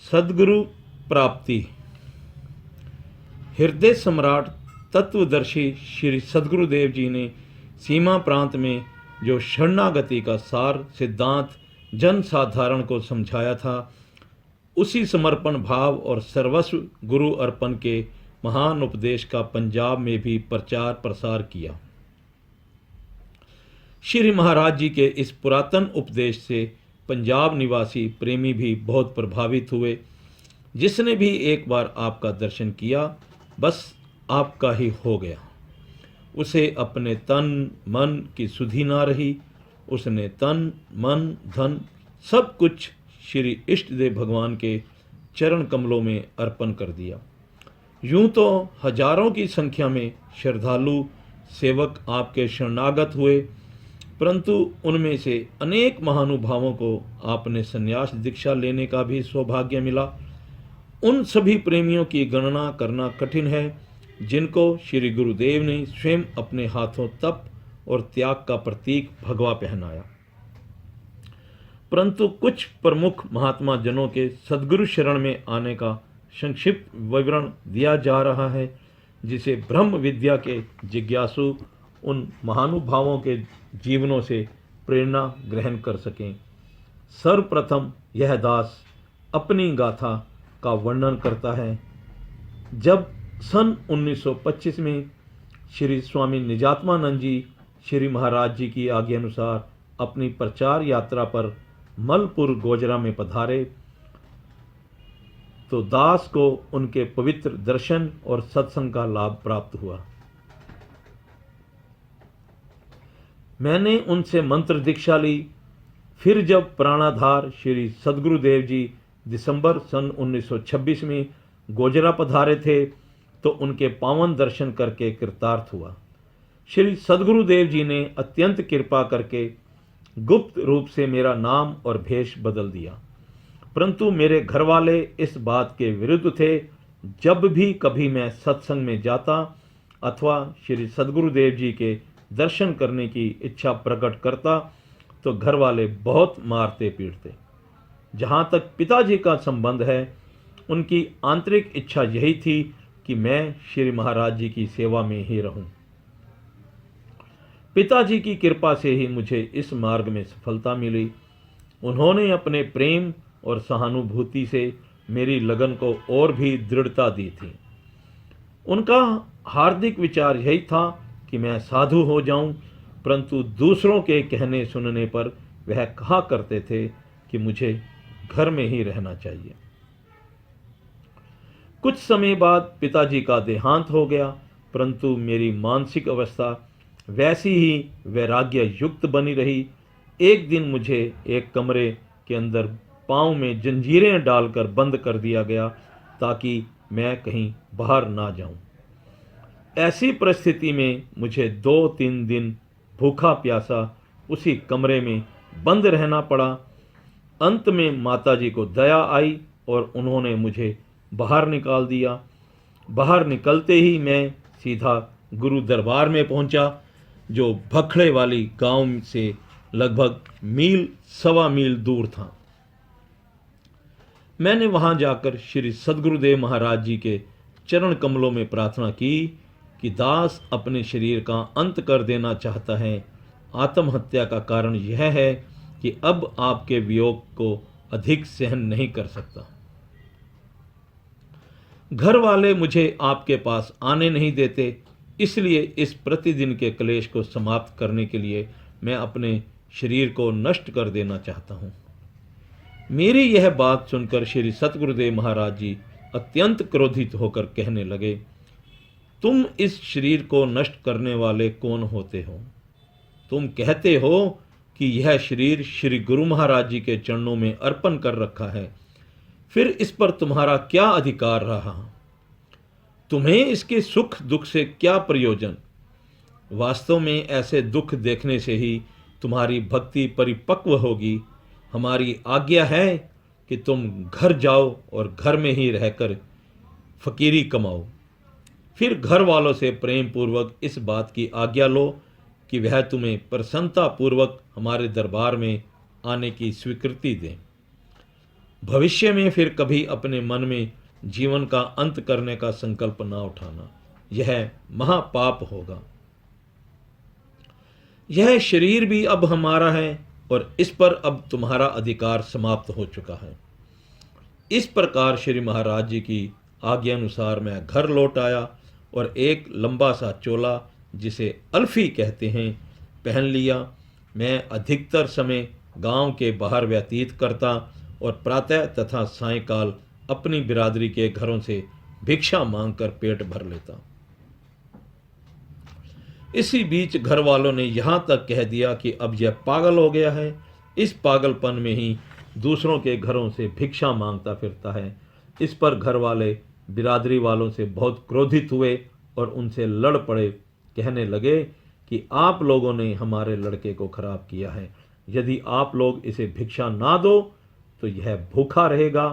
सद्गुरु प्राप्ति। हृदय सम्राट तत्वदर्शी श्री सद्गुरुदेव जी ने सीमा प्रांत में जो शरणागति का सार सिद्धांत जन साधारण को समझाया था, उसी समर्पण भाव और सर्वस्व गुरु अर्पण के महान उपदेश का पंजाब में भी प्रचार प्रसार किया। श्री महाराज जी के इस पुरातन उपदेश से पंजाब निवासी प्रेमी भी बहुत प्रभावित हुए। जिसने भी एक बार आपका दर्शन किया, बस आपका ही हो गया। उसे अपने तन मन की सुधि ना रही। उसने तन मन धन सब कुछ श्री इष्ट देव भगवान के चरण कमलों में अर्पण कर दिया। यूं तो हजारों की संख्या में श्रद्धालु सेवक आपके शरणागत हुए, परंतु उनमें से अनेक महानुभावों को आपने संन्यास दीक्षा लेने का भी सौभाग्य मिला। उन सभी प्रेमियों की गणना करना कठिन है जिनको श्री गुरुदेव ने स्वयं अपने हाथों तप और त्याग का प्रतीक भगवा पहनाया। परंतु कुछ प्रमुख महात्मा जनों के सद्गुरु शरण में आने का संक्षिप्त विवरण दिया जा रहा है, जिसे ब्रह्म विद्या के जिज्ञासु उन महानुभावों के जीवनों से प्रेरणा ग्रहण कर सकें। सर्वप्रथम यह दास अपनी गाथा का वर्णन करता है। जब सन 1925 में श्री स्वामी निजात्मानंद जी श्री महाराज जी की आज्ञा अनुसार अपनी प्रचार यात्रा पर मलपुर गोजरा में पधारे, तो दास को उनके पवित्र दर्शन और सत्संग का लाभ प्राप्त हुआ। मैंने उनसे मंत्र दीक्षा ली। फिर जब प्राणाधार श्री सद्गुरुदेव जी दिसंबर सन 1926 में गोजरा पधारे थे, तो उनके पावन दर्शन करके कृतार्थ हुआ। श्री सद्गुरुदेव जी ने अत्यंत कृपा करके गुप्त रूप से मेरा नाम और भेष बदल दिया, परंतु मेरे घर वाले इस बात के विरुद्ध थे। जब भी कभी मैं सत्संग में जाता अथवा श्री सद्गुरुदेव जी के दर्शन करने की इच्छा प्रकट करता, तो घर वाले बहुत मारते पीटते। जहाँ तक पिताजी का संबंध है, उनकी आंतरिक इच्छा यही थी कि मैं श्री महाराज जी की सेवा में ही रहूं। पिताजी की कृपा से ही मुझे इस मार्ग में सफलता मिली। उन्होंने अपने प्रेम और सहानुभूति से मेरी लगन को और भी दृढ़ता दी थी। उनका हार्दिक विचार यही था कि मैं साधु हो जाऊं, परंतु दूसरों के कहने सुनने पर वह कहा करते थे कि मुझे घर में ही रहना चाहिए। कुछ समय बाद पिताजी का देहांत हो गया, परंतु मेरी मानसिक अवस्था वैसी ही वैराग्य युक्त बनी रही। एक दिन मुझे एक कमरे के अंदर पांव में जंजीरें डालकर बंद कर दिया गया, ताकि मैं कहीं बाहर ना जाऊं। ऐसी परिस्थिति में मुझे 2-3 दिन भूखा प्यासा उसी कमरे में बंद रहना पड़ा। अंत में माताजी को दया आई और उन्होंने मुझे बाहर निकाल दिया। बाहर निकलते ही मैं सीधा गुरु दरबार में पहुंचा, जो भखड़े वाली गांव से लगभग सवा मील दूर था। मैंने वहां जाकर श्री सद्गुरुदेव महाराज जी के चरण कमलों में प्रार्थना की कि दास अपने शरीर का अंत कर देना चाहता है। आत्महत्या का कारण यह है कि अब आपके वियोग को अधिक सहन नहीं कर सकता। घर वाले मुझे आपके पास आने नहीं देते, इसलिए इस प्रतिदिन के क्लेश को समाप्त करने के लिए मैं अपने शरीर को नष्ट कर देना चाहता हूँ। मेरी यह बात सुनकर श्री सतगुरुदेव महाराज जी अत्यंत क्रोधित होकर कहने लगे, तुम इस शरीर को नष्ट करने वाले कौन होते हो? तुम कहते हो कि यह शरीर श्री गुरु महाराज जी के चरणों में अर्पण कर रखा है, फिर इस पर तुम्हारा क्या अधिकार रहा? तुम्हें इसके सुख दुख से क्या प्रयोजन? वास्तव में ऐसे दुख देखने से ही तुम्हारी भक्ति परिपक्व होगी। हमारी आज्ञा है कि तुम घर जाओ और घर में ही रहकर फकीरी कमाओ। फिर घर वालों से प्रेम पूर्वक इस बात की आज्ञा लो कि वह तुम्हें प्रसन्नता पूर्वक हमारे दरबार में आने की स्वीकृति दें। भविष्य में फिर कभी अपने मन में जीवन का अंत करने का संकल्प ना उठाना, यह महापाप होगा। यह शरीर भी अब हमारा है और इस पर अब तुम्हारा अधिकार समाप्त हो चुका है। इस प्रकार श्री महाराज जी की आज्ञा अनुसार मैं घर लौट आया और एक लंबा सा चोला, जिसे अल्फी कहते हैं, पहन लिया। मैं अधिकतर समय गांव के बाहर व्यतीत करता और प्रातः तथा सायंकाल अपनी बिरादरी के घरों से भिक्षा मांगकर पेट भर लेता। इसी बीच घर वालों ने यहाँ तक कह दिया कि अब यह पागल हो गया है। इस पागलपन में ही दूसरों के घरों से भिक्षा मांगता फिरता है। इस पर घर वाले बिरादरी वालों से बहुत क्रोधित हुए और उनसे लड़ पड़े। कहने लगे कि आप लोगों ने हमारे लड़के को खराब किया है। यदि आप लोग इसे भिक्षा ना दो तो यह भूखा रहेगा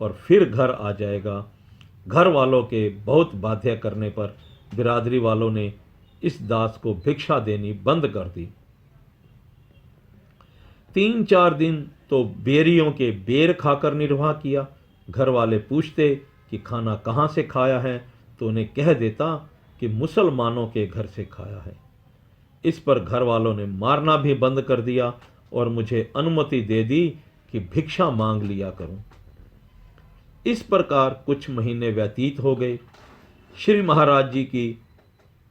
और फिर घर आ जाएगा। घर वालों के बहुत बाध्य करने पर बिरादरी वालों ने इस दास को भिक्षा देनी बंद कर दी। 3-4 दिन तो बेरियों के बेर खाकर निर्वाह किया। घर वाले पूछते कि खाना कहाँ से खाया है, तो उन्हें कह देता कि मुसलमानों के घर से खाया है। इस पर घर वालों ने मारना भी बंद कर दिया और मुझे अनुमति दे दी कि भिक्षा मांग लिया करूं। इस प्रकार कुछ महीने व्यतीत हो गए। श्री महाराज जी की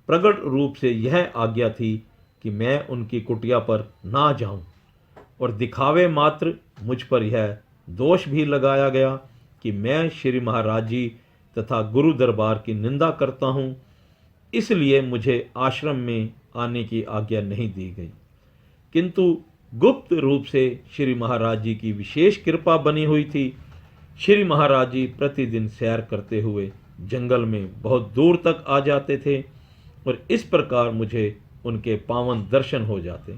प्रगट रूप से यह आज्ञा थी कि मैं उनकी कुटिया पर ना जाऊं, और दिखावे मात्र मुझ पर यह दोष भी लगाया गया कि मैं श्री महाराज जी तथा गुरु दरबार की निंदा करता हूं। इसलिए मुझे आश्रम में आने की आज्ञा नहीं दी गई। किंतु गुप्त रूप से श्री महाराज जी की विशेष कृपा बनी हुई थी। श्री महाराज जी प्रतिदिन सैर करते हुए जंगल में बहुत दूर तक आ जाते थे और इस प्रकार मुझे उनके पावन दर्शन हो जाते।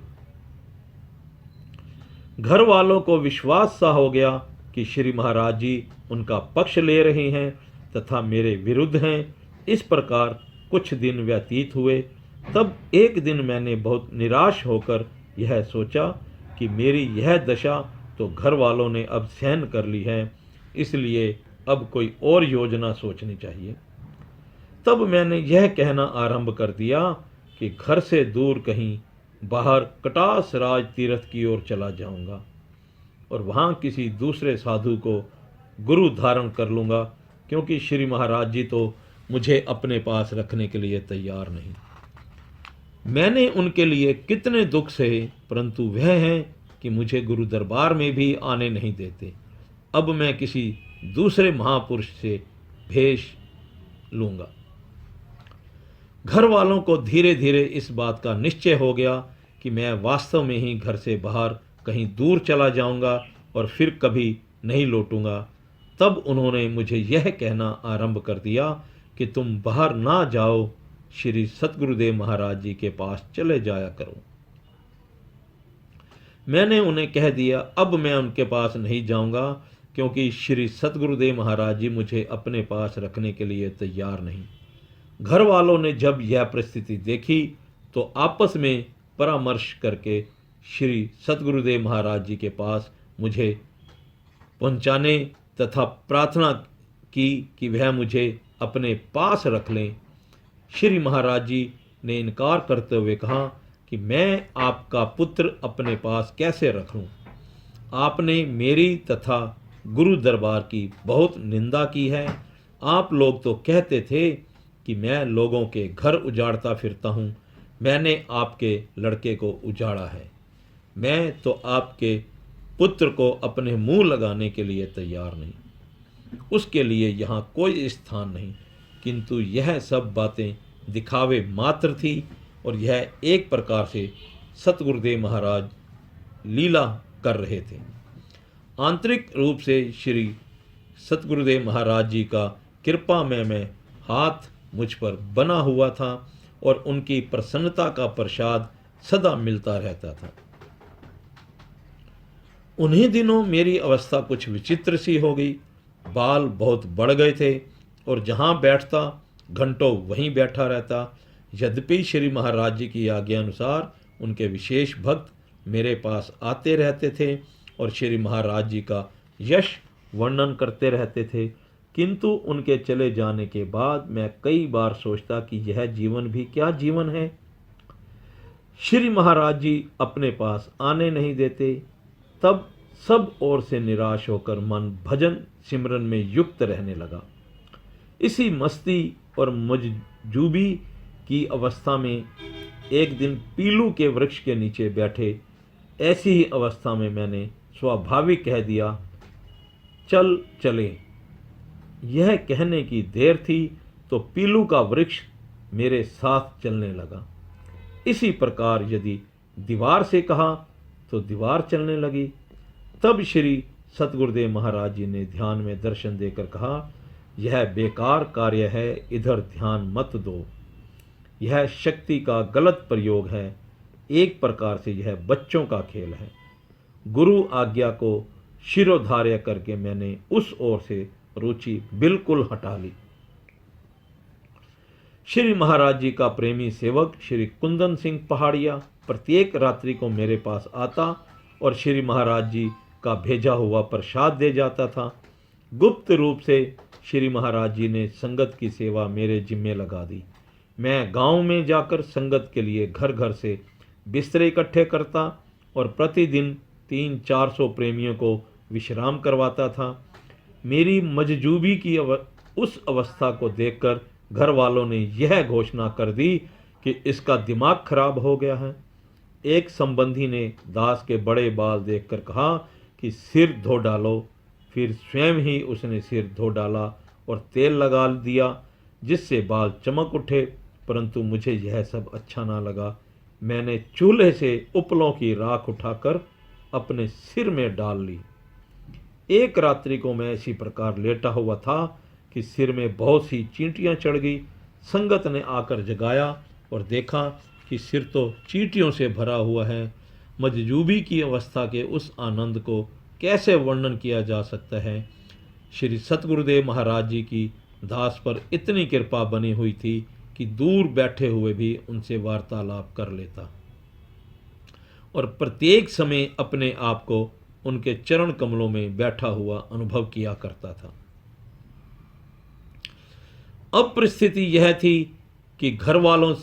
घर वालों को विश्वास सा हो गया कि श्री महाराज जी उनका पक्ष ले रहे हैं तथा मेरे विरुद्ध हैं। इस प्रकार कुछ दिन व्यतीत हुए। तब एक दिन मैंने बहुत निराश होकर यह सोचा कि मेरी यह दशा तो घर वालों ने अब सहन कर ली है, इसलिए अब कोई और योजना सोचनी चाहिए। तब मैंने यह कहना आरंभ कर दिया कि घर से दूर कहीं बाहर कटास राज तीर्थ की ओर चला जाऊंगा और वहां किसी दूसरे साधु को गुरु धारण कर लूंगा, क्योंकि श्री महाराज जी तो मुझे अपने पास रखने के लिए तैयार नहीं। मैंने उनके लिए कितने दुख सहे, परंतु वह है कि मुझे गुरु दरबार में भी आने नहीं देते। अब मैं किसी दूसरे महापुरुष से भेष लूंगा। घर वालों को धीरे धीरे इस बात का निश्चय हो गया कि मैं वास्तव में ही घर से बाहर कहीं दूर चला जाऊंगा और फिर कभी नहीं लौटूंगा। तब उन्होंने मुझे यह कहना आरंभ कर दिया कि तुम बाहर ना जाओ, श्री सतगुरुदेव महाराज जी के पास चले जाया करो। मैंने उन्हें कह दिया अब मैं उनके पास नहीं जाऊंगा, क्योंकि श्री सतगुरुदेव महाराज जी मुझे अपने पास रखने के लिए तैयार नहीं। घर वालों ने जब यह परिस्थिति देखी तो आपस में परामर्श करके श्री सतगुरुदेव महाराज जी के पास मुझे पहुंचाने तथा प्रार्थना की कि वह मुझे अपने पास रख लें। श्री महाराज जी ने इनकार करते हुए कहा कि मैं आपका पुत्र अपने पास कैसे रखूं? आपने मेरी तथा गुरु दरबार की बहुत निंदा की है। आप लोग तो कहते थे कि मैं लोगों के घर उजाड़ता फिरता हूँ। मैंने आपके लड़के को उजाड़ा है। मैं तो आपके पुत्र को अपने मुंह लगाने के लिए तैयार नहीं। उसके लिए यहाँ कोई स्थान नहीं। किंतु यह सब बातें दिखावे मात्र थी और यह एक प्रकार से सतगुरुदेव महाराज लीला कर रहे थे। आंतरिक रूप से श्री सतगुरुदेव महाराज जी का कृपा में हाथ मुझ पर बना हुआ था और उनकी प्रसन्नता का प्रसाद सदा मिलता रहता था। उन्हीं दिनों मेरी अवस्था कुछ विचित्र सी हो गई। बाल बहुत बढ़ गए थे और जहाँ बैठता घंटों वहीं बैठा रहता। यद्यपि श्री महाराज जी की आज्ञा अनुसार उनके विशेष भक्त मेरे पास आते रहते थे और श्री महाराज जी का यश वर्णन करते रहते थे, किंतु उनके चले जाने के बाद मैं कई बार सोचता कि यह जीवन भी क्या जीवन है। श्री महाराज जी अपने पास आने नहीं देते। तब सब ओर से निराश होकर मन भजन सिमरन में युक्त रहने लगा। इसी मस्ती और मजजूबी की अवस्था में एक दिन पीलू के वृक्ष के नीचे बैठे, ऐसी ही अवस्था में मैंने स्वाभाविक कह दिया, चल चले। यह कहने की देर थी तो पीलू का वृक्ष मेरे साथ चलने लगा। इसी प्रकार यदि दीवार से कहा तो दीवार चलने लगी। तब श्री सतगुरुदेव महाराज जी ने ध्यान में दर्शन देकर कहा, यह बेकार कार्य है, इधर ध्यान मत दो। यह शक्ति का गलत प्रयोग है। एक प्रकार से यह बच्चों का खेल है। गुरु आज्ञा को शिरोधार्य करके मैंने उस ओर से रुचि बिल्कुल हटा ली। श्री महाराज जी का प्रेमी सेवक श्री कुंदन सिंह पहाड़िया प्रत्येक रात्रि को मेरे पास आता और श्री महाराज जी का भेजा हुआ प्रसाद दे जाता था। गुप्त रूप से श्री महाराज जी ने संगत की सेवा मेरे जिम्मे लगा दी। मैं गांव में जाकर संगत के लिए घर घर से बिस्तरे इकट्ठे करता और प्रतिदिन 300-400 प्रेमियों को विश्राम करवाता था। मेरी मजजूबी की उस अवस्था को देखकर घर वालों ने यह घोषणा कर दी कि इसका दिमाग खराब हो गया है। एक संबंधी ने दास के बड़े बाल देखकर कहा कि सिर धो डालो। फिर स्वयं ही उसने सिर धो डाला और तेल लगा दिया, जिससे बाल चमक उठे। परंतु मुझे यह सब अच्छा ना लगा। मैंने चूल्हे से उपलों की राख उठाकर अपने सिर में डाल ली। एक रात्रि को मैं इसी प्रकार लेटा हुआ था कि सिर में बहुत सी चींटियां चढ़ गई। संगत ने आकर जगाया और देखा कि सिर तो चींटियों से भरा हुआ है। मजजूबी की अवस्था के उस आनंद को कैसे वर्णन किया जा सकता है। श्री सतगुरुदेव महाराज जी की दास पर इतनी कृपा बनी हुई थी कि दूर बैठे हुए भी उनसे वार्तालाप कर लेता और प्रत्येक समय अपने आप को उनके चरण कमलों में बैठा हुआ अनुभव किया करता था। अब परिस्थिति यह थी कि घर वालों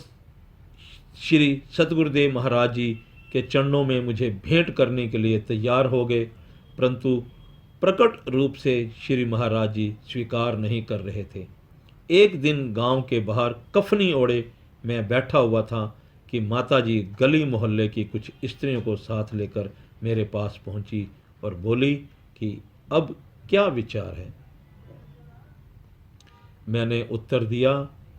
श्री सतगुरुदेव महाराज जी के चरणों में मुझे भेंट करने के लिए तैयार हो गए, परंतु प्रकट रूप से श्री महाराज जी स्वीकार नहीं कर रहे थे। एक दिन गांव के बाहर कफनी ओढ़े मैं बैठा हुआ था कि माताजी गली मोहल्ले की कुछ स्त्रियों को साथ लेकर मेरे पास पहुंची और बोली कि अब क्या विचार है। मैंने उत्तर दिया,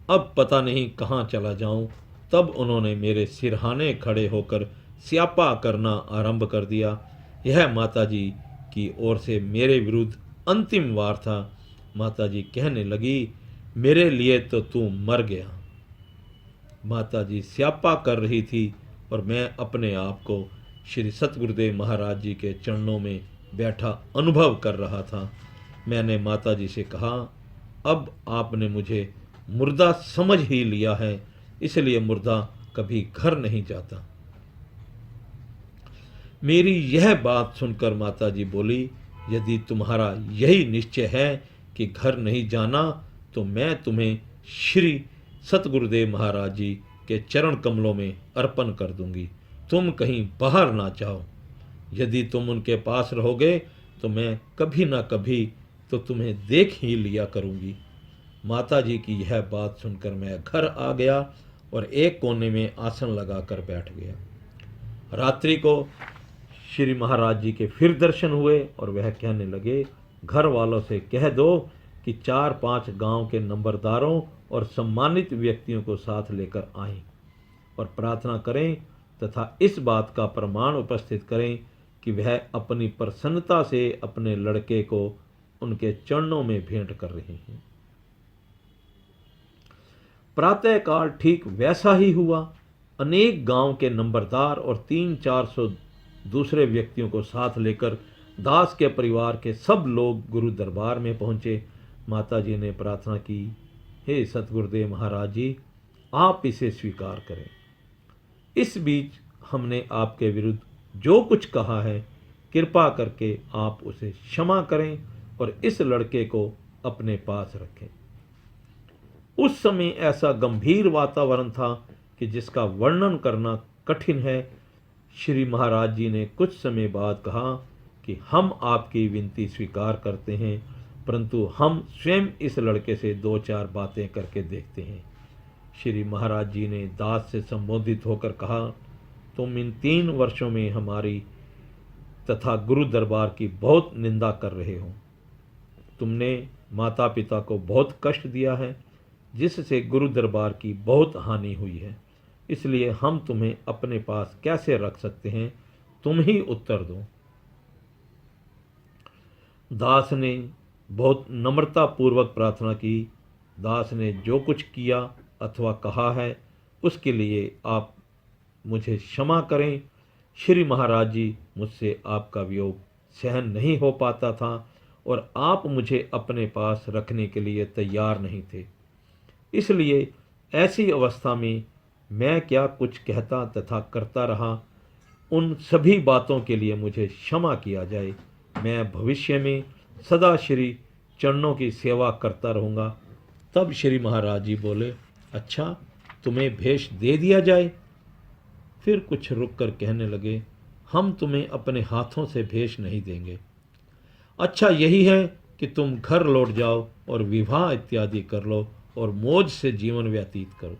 अब पता नहीं कहाँ चला जाऊं। तब उन्होंने मेरे सिरहाने खड़े होकर स्यापा करना आरंभ कर दिया। यह माताजी की ओर से मेरे विरुद्ध अंतिम वार था। माताजी कहने लगी, मेरे लिए तो तू मर गया। माताजी स्यापा कर रही थी और मैं अपने आप को श्री सतगुरुदेव महाराज जी के चरणों में बैठा अनुभव कर रहा था। मैंने माताजी से कहा, अब आपने मुझे मुर्दा समझ ही लिया है, इसलिए मुर्दा कभी घर नहीं जाता। मेरी यह बात सुनकर माताजी बोली, यदि तुम्हारा यही निश्चय है कि घर नहीं जाना तो मैं तुम्हें श्री सतगुरुदेव महाराज जी के चरण कमलों में अर्पण कर दूंगी। तुम कहीं बाहर ना जाओ। यदि तुम उनके पास रहोगे तो मैं कभी ना कभी तो तुम्हें देख ही लिया करूंगी। माताजी की यह बात सुनकर मैं घर आ गया और एक कोने में आसन लगाकर बैठ गया। रात्रि को श्री महाराज जी के फिर दर्शन हुए और वह कहने लगे, घर वालों से कह दो कि 4-5 गांव के नंबरदारों और सम्मानित व्यक्तियों को साथ लेकर आएं और प्रार्थना करें तथा इस बात का प्रमाण उपस्थित करें कि वह अपनी प्रसन्नता से अपने लड़के को उनके चरणों में भेंट कर रहे हैं। प्रातःकाल ठीक वैसा ही हुआ। अनेक गांव के नंबरदार और 300-400 दूसरे व्यक्तियों को साथ लेकर दास के परिवार के सब लोग गुरु दरबार में पहुंचे। माताजी ने प्रार्थना की, हे सतगुरुदेव महाराज जी, आप इसे स्वीकार करें। इस बीच हमने आपके विरुद्ध जो कुछ कहा है, कृपा करके आप उसे क्षमा करें और इस लड़के को अपने पास रखें। उस समय ऐसा गंभीर वातावरण था कि जिसका वर्णन करना कठिन है। श्री महाराज जी ने कुछ समय बाद कहा कि हम आपकी विनती स्वीकार करते हैं, परंतु हम स्वयं इस लड़के से 2-4 बातें करके देखते हैं। श्री महाराज जी ने दास से संबोधित होकर कहा, तुम इन 3 वर्षों में हमारी तथा गुरु दरबार की बहुत निंदा कर रहे हो। तुमने माता पिता को बहुत कष्ट दिया है, जिससे गुरु दरबार की बहुत हानि हुई है। इसलिए हम तुम्हें अपने पास कैसे रख सकते हैं, तुम ही उत्तर दो। दास ने बहुत नम्रता पूर्वक प्रार्थना की। दास ने जो कुछ किया अथवा कहा है उसके लिए आप मुझे क्षमा करें। श्री महाराज जी, मुझसे आपका वियोग सहन नहीं हो पाता था और आप मुझे अपने पास रखने के लिए तैयार नहीं थे। इसलिए ऐसी अवस्था में मैं क्या कुछ कहता तथा करता रहा, उन सभी बातों के लिए मुझे क्षमा किया जाए। मैं भविष्य में सदा श्री चरणों की सेवा करता रहूँगा। तब श्री महाराज जी बोले, अच्छा, तुम्हें भेष दे दिया जाए। फिर कुछ रुक कर कहने लगे, हम तुम्हें अपने हाथों से भेष नहीं देंगे। अच्छा यही है कि तुम घर लौट जाओ और विवाह इत्यादि कर लो और मौज से जीवन व्यतीत करो।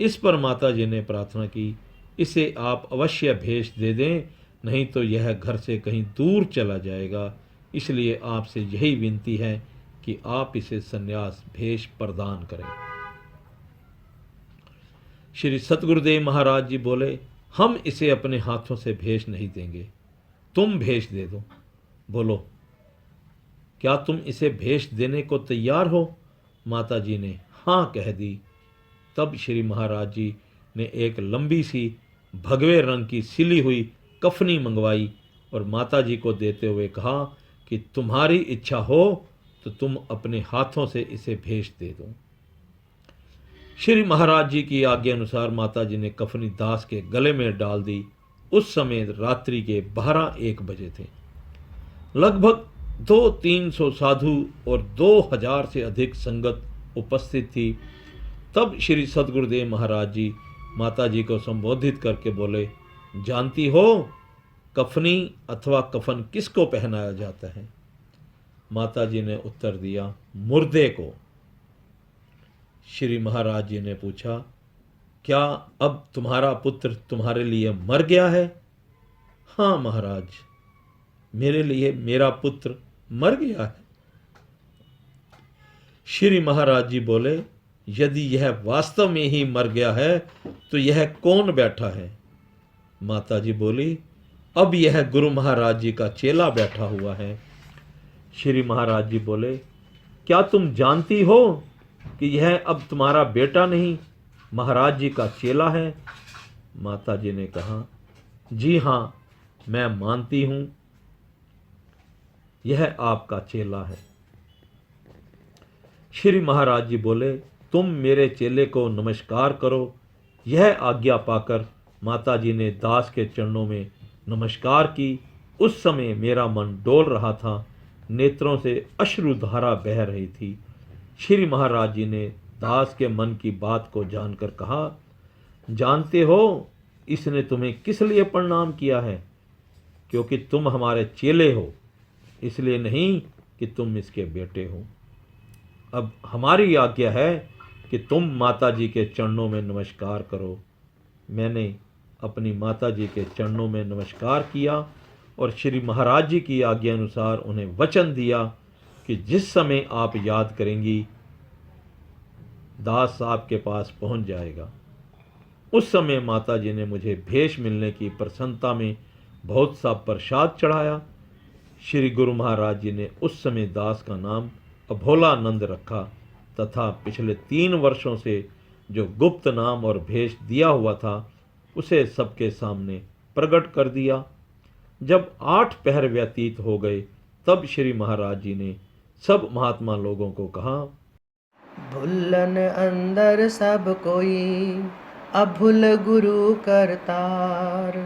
इस पर माता जी ने प्रार्थना की, इसे आप अवश्य भेष दे दें, नहीं तो यह घर से कहीं दूर चला जाएगा। इसलिए आपसे यही विनती है कि आप इसे संन्यास भेष प्रदान करें। श्री सतगुरुदेव महाराज जी बोले, हम इसे अपने हाथों से भेष नहीं देंगे, तुम भेष दे दो। बोलो, क्या तुम इसे भेष देने को तैयार हो? माता जी ने हाँ कह दी। तब श्री महाराज जी ने एक लंबी सी भगवे रंग की सिली हुई कफनी मंगवाई और माता जी को देते हुए कहा कि तुम्हारी इच्छा हो तो तुम अपने हाथों से इसे भेज दे दो। श्री महाराज जी की आज्ञा अनुसार माता जी ने कफनी दास के गले में डाल दी। उस समय रात्रि के 12-1 बजे थे। लगभग 200-300 साधु और 2000 से अधिक संगत उपस्थित थी। तब श्री सतगुरुदेव महाराज जी माता जी को संबोधित करके बोले, जानती हो कफनी अथवा कफन किसको पहनाया जाता है? माता जी ने उत्तर दिया, मुर्दे को। श्री महाराज जी ने पूछा, क्या अब तुम्हारा पुत्र तुम्हारे लिए मर गया है? हाँ महाराज, मेरे लिए मेरा पुत्र मर गया है। श्री महाराज जी बोले, यदि यह वास्तव में ही मर गया है तो यह कौन बैठा है? माता जी बोली, अब यह गुरु महाराज जी का चेला बैठा हुआ है। श्री महाराज जी बोले, क्या तुम जानती हो कि यह अब तुम्हारा बेटा नहीं, महाराज जी का चेला है? माता जी ने कहा, जी हाँ, मैं मानती हूं, यह आपका चेला है। श्री महाराज जी बोले, तुम मेरे चेले को नमस्कार करो। यह आज्ञा पाकर माता जी ने दास के चरणों में नमस्कार की। उस समय मेरा मन डोल रहा था, नेत्रों से अश्रुधारा बह रही थी। श्री महाराज जी ने दास के मन की बात को जानकर कहा, जानते हो इसने तुम्हें किस लिए प्रणाम किया है? क्योंकि तुम हमारे चेले हो, इसलिए नहीं कि तुम इसके बेटे हो। अब हमारी आज्ञा है कि तुम माता जी के चरणों में नमस्कार करो। मैंने अपनी माता जी के चरणों में नमस्कार किया और श्री महाराज जी की आज्ञा अनुसार उन्हें वचन दिया कि जिस समय आप याद करेंगी दास आपके पास पहुंच जाएगा। उस समय माता जी ने मुझे भेष मिलने की प्रसन्नता में बहुत सा प्रसाद चढ़ाया। श्री गुरु महाराज जी ने उस समय दास का नाम अभोलानंद रखा तथा पिछले 3 वर्षों से जो गुप्त नाम और भेष दिया हुआ था उसे सबके सामने प्रकट कर दिया। जब 8 पहर व्यतीत हो गए तब श्री महाराज जी ने सब महात्मा लोगों को कहा, भुल्लन अंदर सब कोई, अभुल गुरु करतार।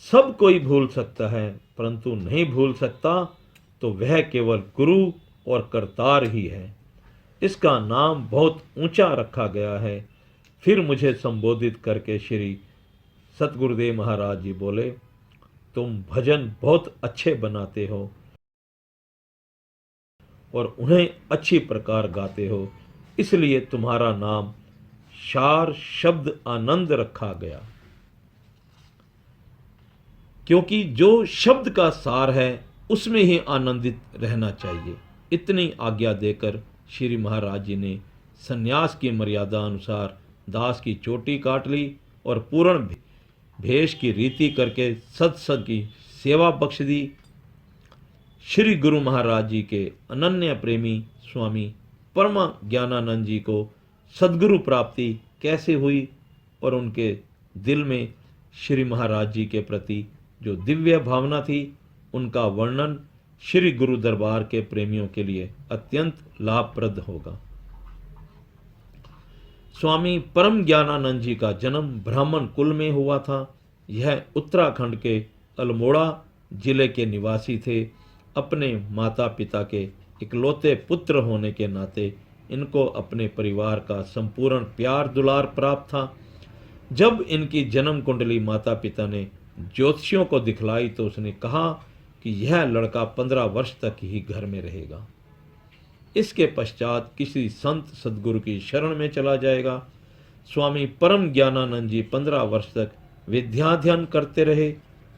सब कोई भूल सकता है, परंतु नहीं भूल सकता तो वह केवल गुरु और करतार ही है। इसका नाम बहुत ऊंचा रखा गया है। फिर मुझे संबोधित करके श्री सतगुरुदेव महाराज जी बोले, तुम भजन बहुत अच्छे बनाते हो और उन्हें अच्छी प्रकार गाते हो, इसलिए तुम्हारा नाम सार शब्द आनंद रखा गया। क्योंकि जो शब्द का सार है उसमें ही आनंदित रहना चाहिए। इतनी आज्ञा देकर श्री महाराज जी ने संन्यास की मर्यादा अनुसार दास की चोटी काट ली और पूर्ण भेष की रीति करके सत्संग की सेवा बख्श दी। श्री गुरु महाराज जी के अनन्य प्रेमी स्वामी परम ज्ञानानंद जी को सद्गुरु प्राप्ति कैसे हुई और उनके दिल में श्री महाराज जी के प्रति जो दिव्य भावना थी, उनका वर्णन श्री गुरु दरबार के प्रेमियों के लिए अत्यंत लाभप्रद होगा। स्वामी परम ज्ञानानंद जी का जन्म ब्राह्मण कुल में हुआ था। यह उत्तराखंड के अल्मोड़ा जिले के निवासी थे। अपने माता पिता के इकलौते पुत्र होने के नाते इनको अपने परिवार का संपूर्ण प्यार दुलार प्राप्त था। जब इनकी जन्म कुंडली माता पिता ने ज्योतिषियों को दिखलाई तो उसने कहा कि यह लड़का 15 वर्ष तक ही घर में रहेगा। इसके पश्चात किसी संत सद्गुरु की शरण में चला जाएगा। स्वामी परम ज्ञानानंद जी 15 वर्ष तक विद्याध्ययन करते रहे।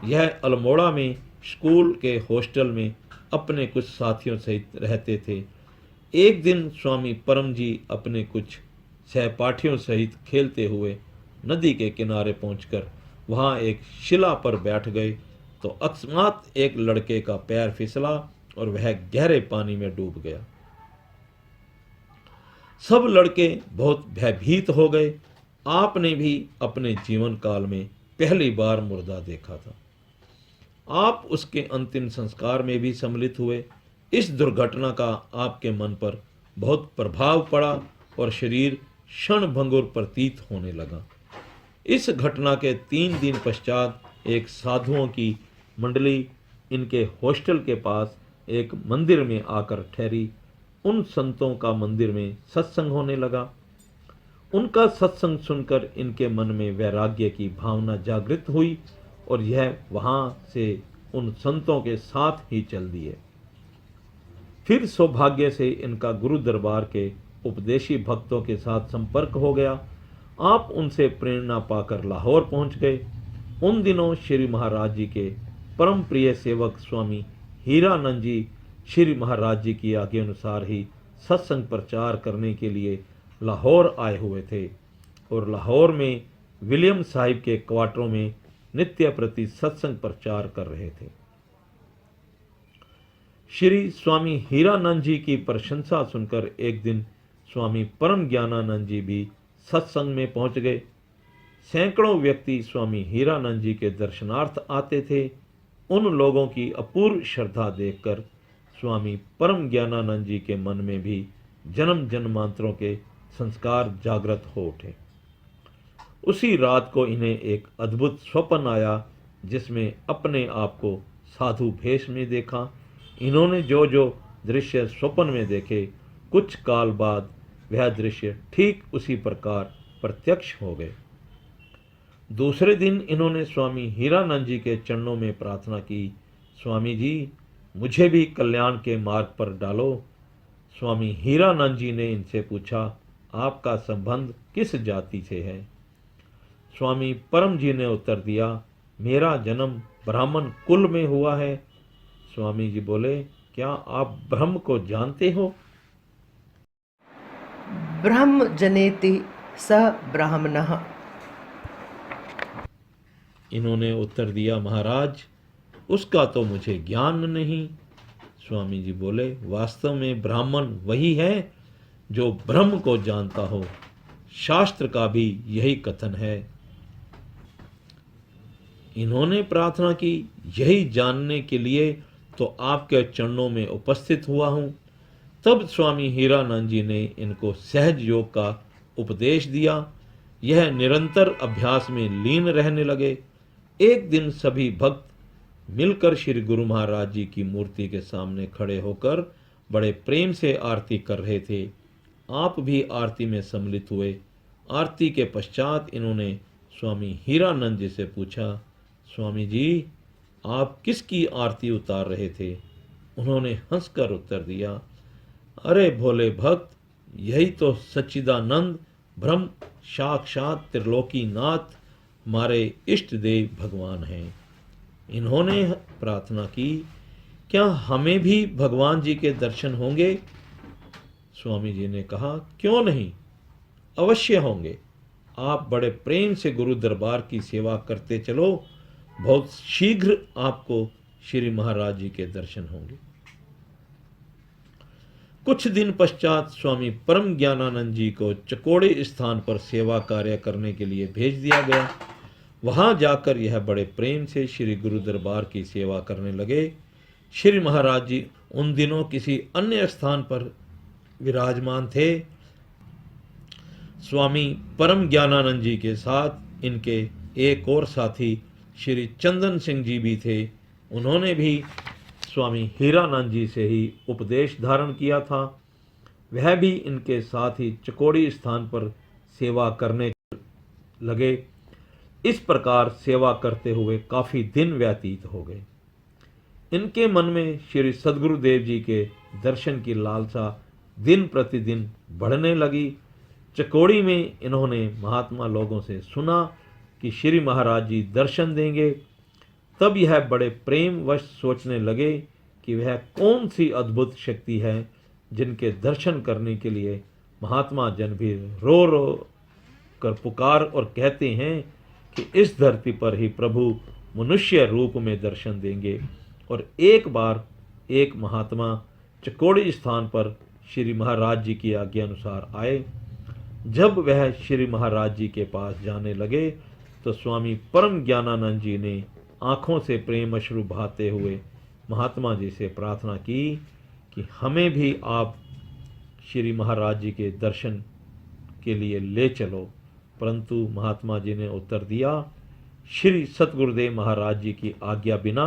यह अल्मोड़ा में स्कूल के हॉस्टल में अपने कुछ साथियों सहित रहते थे। एक दिन स्वामी परम जी अपने कुछ सहपाठियों सहित खेलते हुए नदी के किनारे पहुंचकर वहां एक शिला पर बैठ गए तो अकस्मात एक लड़के का पैर फिसला और वह गहरे पानी में डूब गया। सब लड़के बहुत भयभीत हो गए। आपने भी अपने जीवन काल में पहली बार मुर्दा देखा था। आप उसके अंतिम संस्कार में भी सम्मिलित हुए। इस दुर्घटना का आपके मन पर बहुत प्रभाव पड़ा और शरीर क्षणभंगुर प्रतीत होने लगा। इस घटना के 3 दिन पश्चात एक साधुओं की मंडली इनके हॉस्टल के पास एक मंदिर में आकर ठहरी। उन संतों का मंदिर में सत्संग होने लगा। उनका सत्संग सुनकर इनके मन में वैराग्य की भावना जागृत हुई और यह वहां से उन संतों के साथ ही चल दिए। फिर सौभाग्य से इनका गुरु दरबार के उपदेशी भक्तों के साथ संपर्क हो गया। आप उनसे प्रेरणा पाकर लाहौर पहुंच गए। उन दिनों श्री महाराज जी के परम प्रिय सेवक स्वामी हीरानंद जी श्री महाराज जी की आज्ञा अनुसार ही सत्संग प्रचार करने के लिए लाहौर आए हुए थे और लाहौर में विलियम साहिब के क्वार्टरों में नित्य प्रति सत्संग प्रचार कर रहे थे। श्री स्वामी हीरानंद जी की प्रशंसा सुनकर एक दिन स्वामी परम ज्ञानानंद जी भी सत्संग में पहुंच गए। सैकड़ों व्यक्ति स्वामी हीरानंद जी के दर्शनार्थ आते थे। उन लोगों की अपूर्व श्रद्धा देखकर स्वामी परम ज्ञानानंद जी के मन में भी जन्म जन्मांतरों के संस्कार जागृत हो उठे। उसी रात को इन्हें एक अद्भुत स्वप्न आया जिसमें अपने आप को साधु भेष में देखा। इन्होंने जो जो दृश्य स्वप्न में देखे, कुछ काल बाद वह दृश्य ठीक उसी प्रकार प्रत्यक्ष हो गए। दूसरे दिन इन्होंने स्वामी हीरानंद जी के चरणों में प्रार्थना की, स्वामी जी मुझे भी कल्याण के मार्ग पर डालो। स्वामी हीरानंद जी ने इनसे पूछा, आपका संबंध किस जाति से है? स्वामी परम जी ने उत्तर दिया, मेरा जन्म ब्राह्मण कुल में हुआ है। स्वामी जी बोले, क्या आप ब्रह्म को जानते हो? ब्रह्म जनेति स ब्राह्मणः। इन्होंने उत्तर दिया, महाराज उसका तो मुझे ज्ञान नहीं। स्वामी जी बोले, वास्तव में ब्राह्मण वही है जो ब्रह्म को जानता हो। शास्त्र का भी यही कथन है। इन्होंने प्रार्थना की, यही जानने के लिए तो आपके चरणों में उपस्थित हुआ हूं। तब स्वामी हीरानंद जी ने इनको सहज योग का उपदेश दिया। यह निरंतर अभ्यास में लीन रहने लगे। एक दिन सभी भक्त मिलकर श्री गुरु महाराज जी की मूर्ति के सामने खड़े होकर बड़े प्रेम से आरती कर रहे थे। आप भी आरती में सम्मिलित हुए। आरती के पश्चात इन्होंने स्वामी हीरानंद जी से पूछा, स्वामी जी, आप किसकी आरती उतार रहे थे? उन्होंने हंसकर उत्तर दिया, अरे भोले भक्त, यही तो सच्चिदानंद ब्रह्म साक्षात त्रिलोकीनाथ हमारे इष्ट देव भगवान हैं। इन्होंने प्रार्थना की, क्या हमें भी भगवान जी के दर्शन होंगे? स्वामी जी ने कहा, क्यों नहीं, अवश्य होंगे। आप बड़े प्रेम से गुरु दरबार की सेवा करते चलो, बहुत शीघ्र आपको श्री महाराज जी के दर्शन होंगे। कुछ दिन पश्चात स्वामी परम ज्ञानानंद जी को चकोड़े स्थान पर सेवा कार्य करने के लिए भेज दिया गया। वहां जाकर यह बड़े प्रेम से श्री गुरु दरबार की सेवा करने लगे। श्री महाराज जी उन दिनों किसी अन्य स्थान पर विराजमान थे। स्वामी परम ज्ञानानंद जी के साथ इनके एक और साथी श्री चंदन सिंह जी भी थे। उन्होंने भी स्वामी हीरानंद जी से ही उपदेश धारण किया था। वह भी इनके साथ ही चकोड़ी स्थान पर सेवा करने लगे। इस प्रकार सेवा करते हुए काफी दिन व्यतीत हो गए। इनके मन में श्री सद्गुरुदेव जी के दर्शन की लालसा दिन प्रतिदिन बढ़ने लगी। चकोड़ी में इन्होंने महात्मा लोगों से सुना कि श्री महाराज जी दर्शन देंगे। तब यह बड़े प्रेम वश सोचने लगे कि वह कौन सी अद्भुत शक्ति है जिनके दर्शन करने के लिए महात्मा जन भी रो रो कर पुकार और कहते हैं कि इस धरती पर ही प्रभु मनुष्य रूप में दर्शन देंगे। और एक बार एक महात्मा चकोड़ी स्थान पर श्री महाराज जी की आज्ञा अनुसार आए। जब वह श्री महाराज जी के पास जाने लगे तो स्वामी परम ज्ञानानंद जी ने आंखों से प्रेम अश्रु बहाते हुए महात्मा जी से प्रार्थना की कि हमें भी आप श्री महाराज जी के दर्शन के लिए ले चलो। परंतु महात्मा जी ने उत्तर दिया, श्री सतगुरुदेव महाराज जी की आज्ञा बिना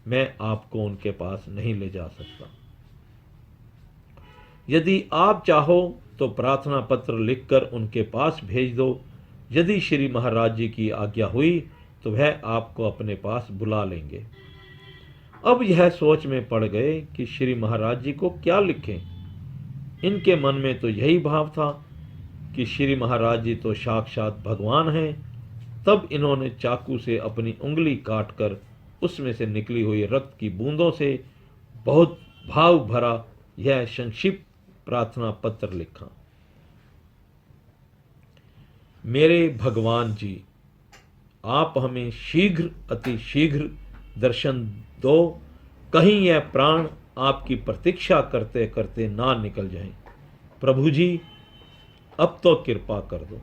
मैं आपको उनके पास नहीं ले जा सकता। यदि आप चाहो तो प्रार्थना पत्र लिखकर उनके पास भेज दो। यदि श्री महाराज जी की आज्ञा हुई तो वह आपको अपने पास बुला लेंगे। अब यह सोच में पड़ गए कि श्री महाराज जी को क्या लिखें। इनके मन में तो यही भाव था कि श्री महाराज जी तो साक्षात भगवान हैं। तब इन्होंने चाकू से अपनी उंगली काटकर उसमें से निकली हुई रक्त की बूंदों से बहुत भाव भरा यह संक्षिप्त प्रार्थना पत्र लिखा। मेरे भगवान जी, आप हमें शीघ्र अति शीघ्र दर्शन दो। कहीं यह प्राण आपकी प्रतीक्षा करते करते ना निकल जाएं। प्रभु जी, अब तो कृपा कर दो।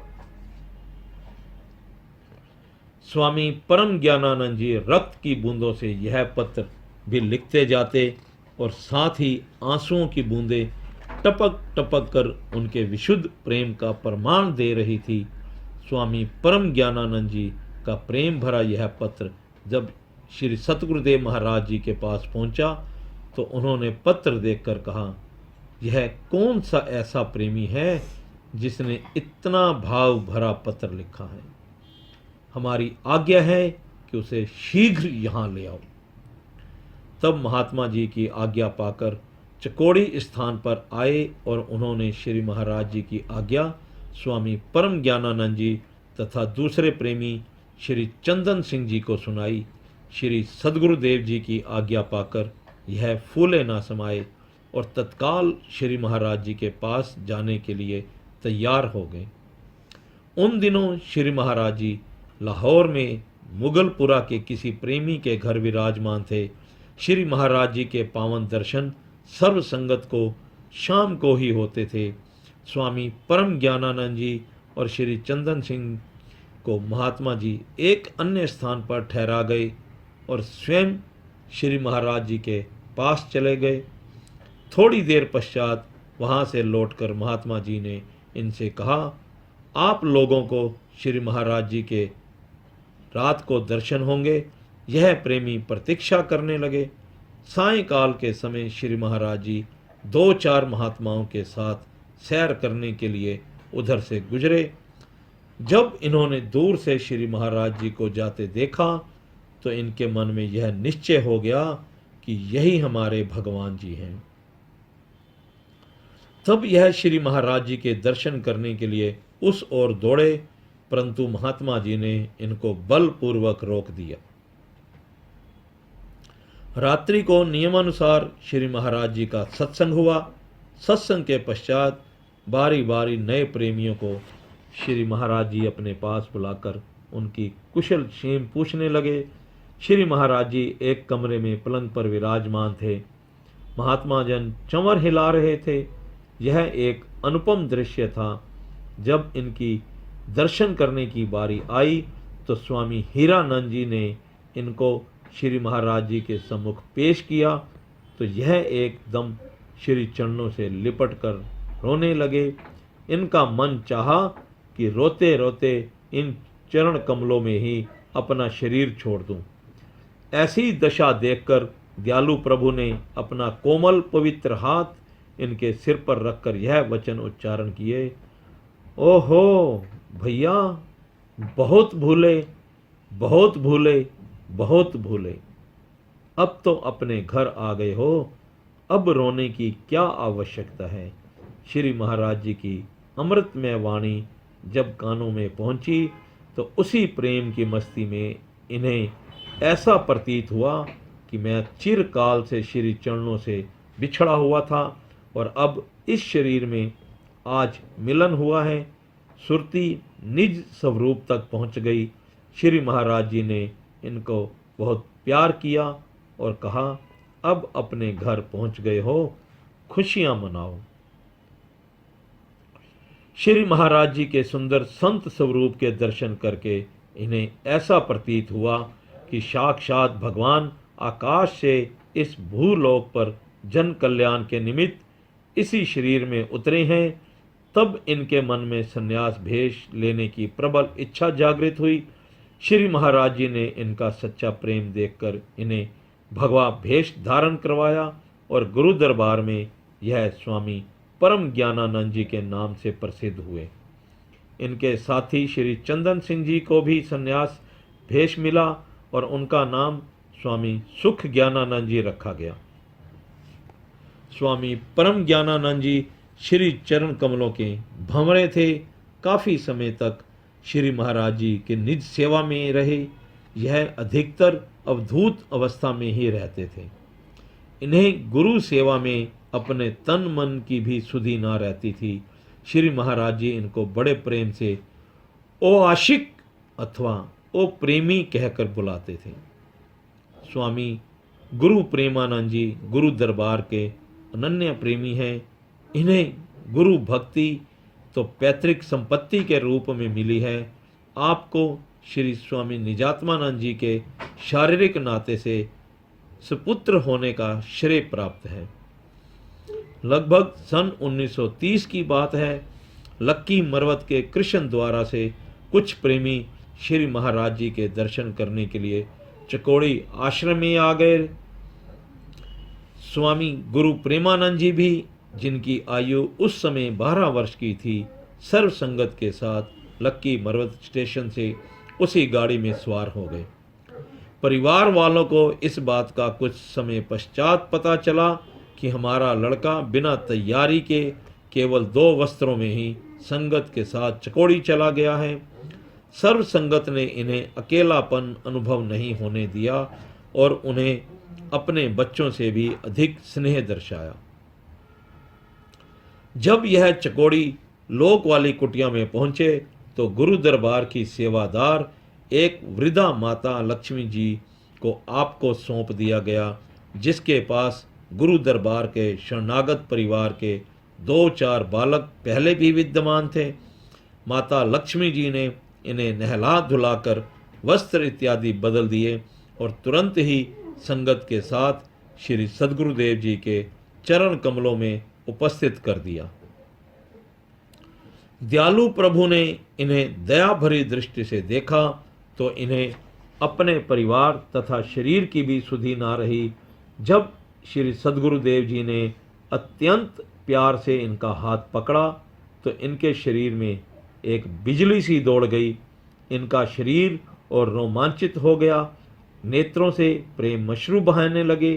स्वामी परम ज्ञानानंद जी रक्त की बूंदों से यह पत्र भी लिखते जाते और साथ ही आंसुओं की बूंदें टपक टपक कर उनके विशुद्ध प्रेम का प्रमाण दे रही थी। स्वामी परम ज्ञानानंद जी का प्रेम भरा यह पत्र जब श्री सतगुरुदेव महाराज जी के पास पहुंचा तो उन्होंने पत्र देखकर कहा, यह कौन सा ऐसा प्रेमी है जिसने इतना भाव भरा पत्र लिखा है। हमारी आज्ञा है कि उसे शीघ्र यहाँ ले आओ। तब महात्मा जी की आज्ञा पाकर चकोड़ी स्थान पर आए और उन्होंने श्री महाराज जी की आज्ञा स्वामी परम ज्ञानानंद जी तथा दूसरे प्रेमी श्री चंदन सिंह जी को सुनाई। श्री सद्गुरुदेव जी की आज्ञा पाकर यह फूले ना समाये और तत्काल श्री महाराज जी के पास जाने के लिए तैयार हो गए। उन दिनों श्री महाराज जी लाहौर में मुगलपुरा के किसी प्रेमी के घर विराजमान थे। श्री महाराज जी के पावन दर्शन सर्व संगत को शाम को ही होते थे। स्वामी परम ज्ञानानंद जी और श्री चंदन सिंह को महात्मा जी एक अन्य स्थान पर ठहरा गए और स्वयं श्री महाराज जी के पास चले गए। थोड़ी देर पश्चात वहाँ से लौटकर महात्मा जी ने इनसे कहा, आप लोगों को श्री महाराज जी के रात को दर्शन होंगे, यह प्रेमी प्रतीक्षा करने लगे। सायंकाल के समय श्री महाराज जी 2-4 महात्माओं के साथ सैर करने के लिए उधर से गुजरे। जब इन्होंने दूर से श्री महाराज जी को जाते देखा तो इनके मन में यह निश्चय हो गया कि यही हमारे भगवान जी हैं। तब यह श्री महाराज जी के दर्शन करने के लिए उस ओर दौड़े, परंतु महात्मा जी ने इनको बलपूर्वक रोक दिया। रात्रि को नियमानुसार श्री महाराज जी का सत्संग हुआ। सत्संग के पश्चात बारी बारी नए प्रेमियों को श्री महाराज जी अपने पास बुलाकर उनकी कुशल क्षेम पूछने लगे। श्री महाराज जी एक कमरे में पलंग पर विराजमान थे। महात्मा जन चंवर हिला रहे थे। यह एक अनुपम दृश्य था। जब इनकी दर्शन करने की बारी आई तो स्वामी हीरानंद जी ने इनको श्री महाराज जी के सम्मुख पेश किया तो यह एकदम श्री चरणों से लिपट कर रोने लगे। इनका मन चाहा कि रोते रोते इन चरण कमलों में ही अपना शरीर छोड़ दूं। ऐसी दशा देखकर दयालु प्रभु ने अपना कोमल पवित्र हाथ इनके सिर पर रखकर यह वचन उच्चारण किए, ओहो भैया, बहुत भूले, बहुत भूले, बहुत भूले। अब तो अपने घर आ गए हो, अब रोने की क्या आवश्यकता है। श्री महाराज जी की अमृतमय वाणी जब कानों में पहुंची तो उसी प्रेम की मस्ती में इन्हें ऐसा प्रतीत हुआ कि मैं चिरकाल से श्री चरणों से बिछड़ा हुआ था और अब इस शरीर में आज मिलन हुआ है। सुरती निज स्वरूप तक पहुंच गई। श्री महाराज जी ने इनको बहुत प्यार किया और कहा, अब अपने घर पहुंच गए हो, खुशियां मनाओ। श्री महाराज जी के सुंदर संत स्वरूप के दर्शन करके इन्हें ऐसा प्रतीत हुआ कि साक्षात भगवान आकाश से इस भूलोक पर जन कल्याण के निमित्त इसी शरीर में उतरे हैं। तब इनके मन में संन्यास भेष लेने की प्रबल इच्छा जागृत हुई। श्री महाराज जी ने इनका सच्चा प्रेम देखकर इन्हें भगवा भेष धारण करवाया और गुरु दरबार में यह स्वामी परम ज्ञानानंद जी के नाम से प्रसिद्ध हुए। इनके साथी श्री चंदन सिंह जी को भी संन्यास भेष मिला और उनका नाम स्वामी सुख ज्ञानानंद जी रखा गया। स्वामी परम ज्ञानानंद जी श्री चरण कमलों के भंवरे थे। काफ़ी समय तक श्री महाराज जी के निज सेवा में रहे। यह अधिकतर अवधूत अवस्था में ही रहते थे। इन्हें गुरु सेवा में अपने तन मन की भी सुधि ना रहती थी। श्री महाराज जी इनको बड़े प्रेम से ओ आशिक अथवा ओ प्रेमी कहकर बुलाते थे। स्वामी गुरु प्रेमानंद जी गुरु दरबार के अनन्य प्रेमी हैं। इन्हें गुरु भक्ति तो पैतृक संपत्ति के रूप में मिली है। आपको श्री स्वामी निजात्मानंद जी के शारीरिक नाते से सुपुत्र होने का श्रेय प्राप्त है। लगभग सन 1930 की बात है। लक्की मरवत के कृष्ण द्वारा से कुछ प्रेमी श्री महाराज जी के दर्शन करने के लिए चकोड़ी आश्रम में आ गए। स्वामी गुरु प्रेमानंद जी भी, जिनकी आयु उस समय 12 वर्ष की थी, सर्व संगत के साथ लक्की मरवत स्टेशन से उसी गाड़ी में सवार हो गए। परिवार वालों को इस बात का कुछ समय पश्चात पता चला कि हमारा लड़का बिना तैयारी के केवल 2 वस्त्रों में ही संगत के साथ चकोड़ी चला गया है। सर्व संगत ने इन्हें अकेलापन अनुभव नहीं होने दिया और उन्हें अपने बच्चों से भी अधिक स्नेह दर्शाया। जब यह चकोड़ी लोक वाली कुटिया में पहुंचे तो गुरु दरबार की सेवादार एक वृद्धा माता लक्ष्मी जी को आपको सौंप दिया गया, जिसके पास गुरु दरबार के शरणागत परिवार के 2-4 बालक पहले भी विद्यमान थे। माता लक्ष्मी जी ने इन्हें नहला धुलाकर वस्त्र इत्यादि बदल दिए और तुरंत ही संगत के साथ श्री सद्गुरुदेव जी के चरण कमलों में उपस्थित कर दिया। दयालु प्रभु ने इन्हें दया भरी दृष्टि से देखा तो इन्हें अपने परिवार तथा शरीर की भी सुधि ना रही। जब श्री सद्गुरुदेव जी ने अत्यंत प्यार से इनका हाथ पकड़ा तो इनके शरीर में एक बिजली सी दौड़ गई। इनका शरीर और रोमांचित हो गया, नेत्रों से प्रेम मशरू बहाने लगे,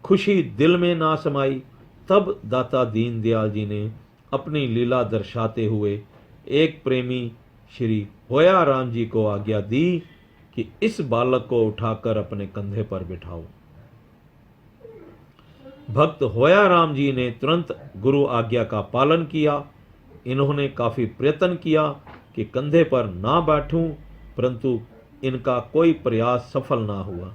खुशी दिल में ना समाई। तब दाता दीनदयाल जी ने अपनी लीला दर्शाते हुए एक प्रेमी श्री होया राम जी को आज्ञा दी कि इस बालक को उठाकर अपने कंधे पर बिठाओ। भक्त होया राम जी ने तुरंत गुरु आज्ञा का पालन किया। इन्होंने काफी प्रयत्न किया कि कंधे पर ना बैठूं, परंतु इनका कोई प्रयास सफल ना हुआ।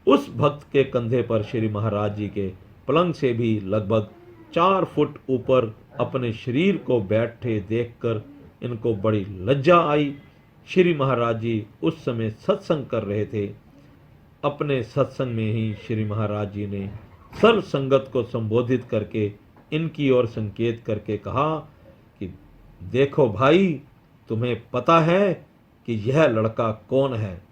उस भक्त के कंधे पर श्री महाराज जी के पलंग से भी लगभग 4 फुट ऊपर अपने शरीर को बैठे देखकर इनको बड़ी लज्जा आई। श्री महाराज जी उस समय सत्संग कर रहे थे। अपने सत्संग में ही श्री महाराज जी ने सर्व संगत को संबोधित करके इनकी ओर संकेत करके कहा कि देखो भाई, तुम्हें पता है कि यह लड़का कौन है?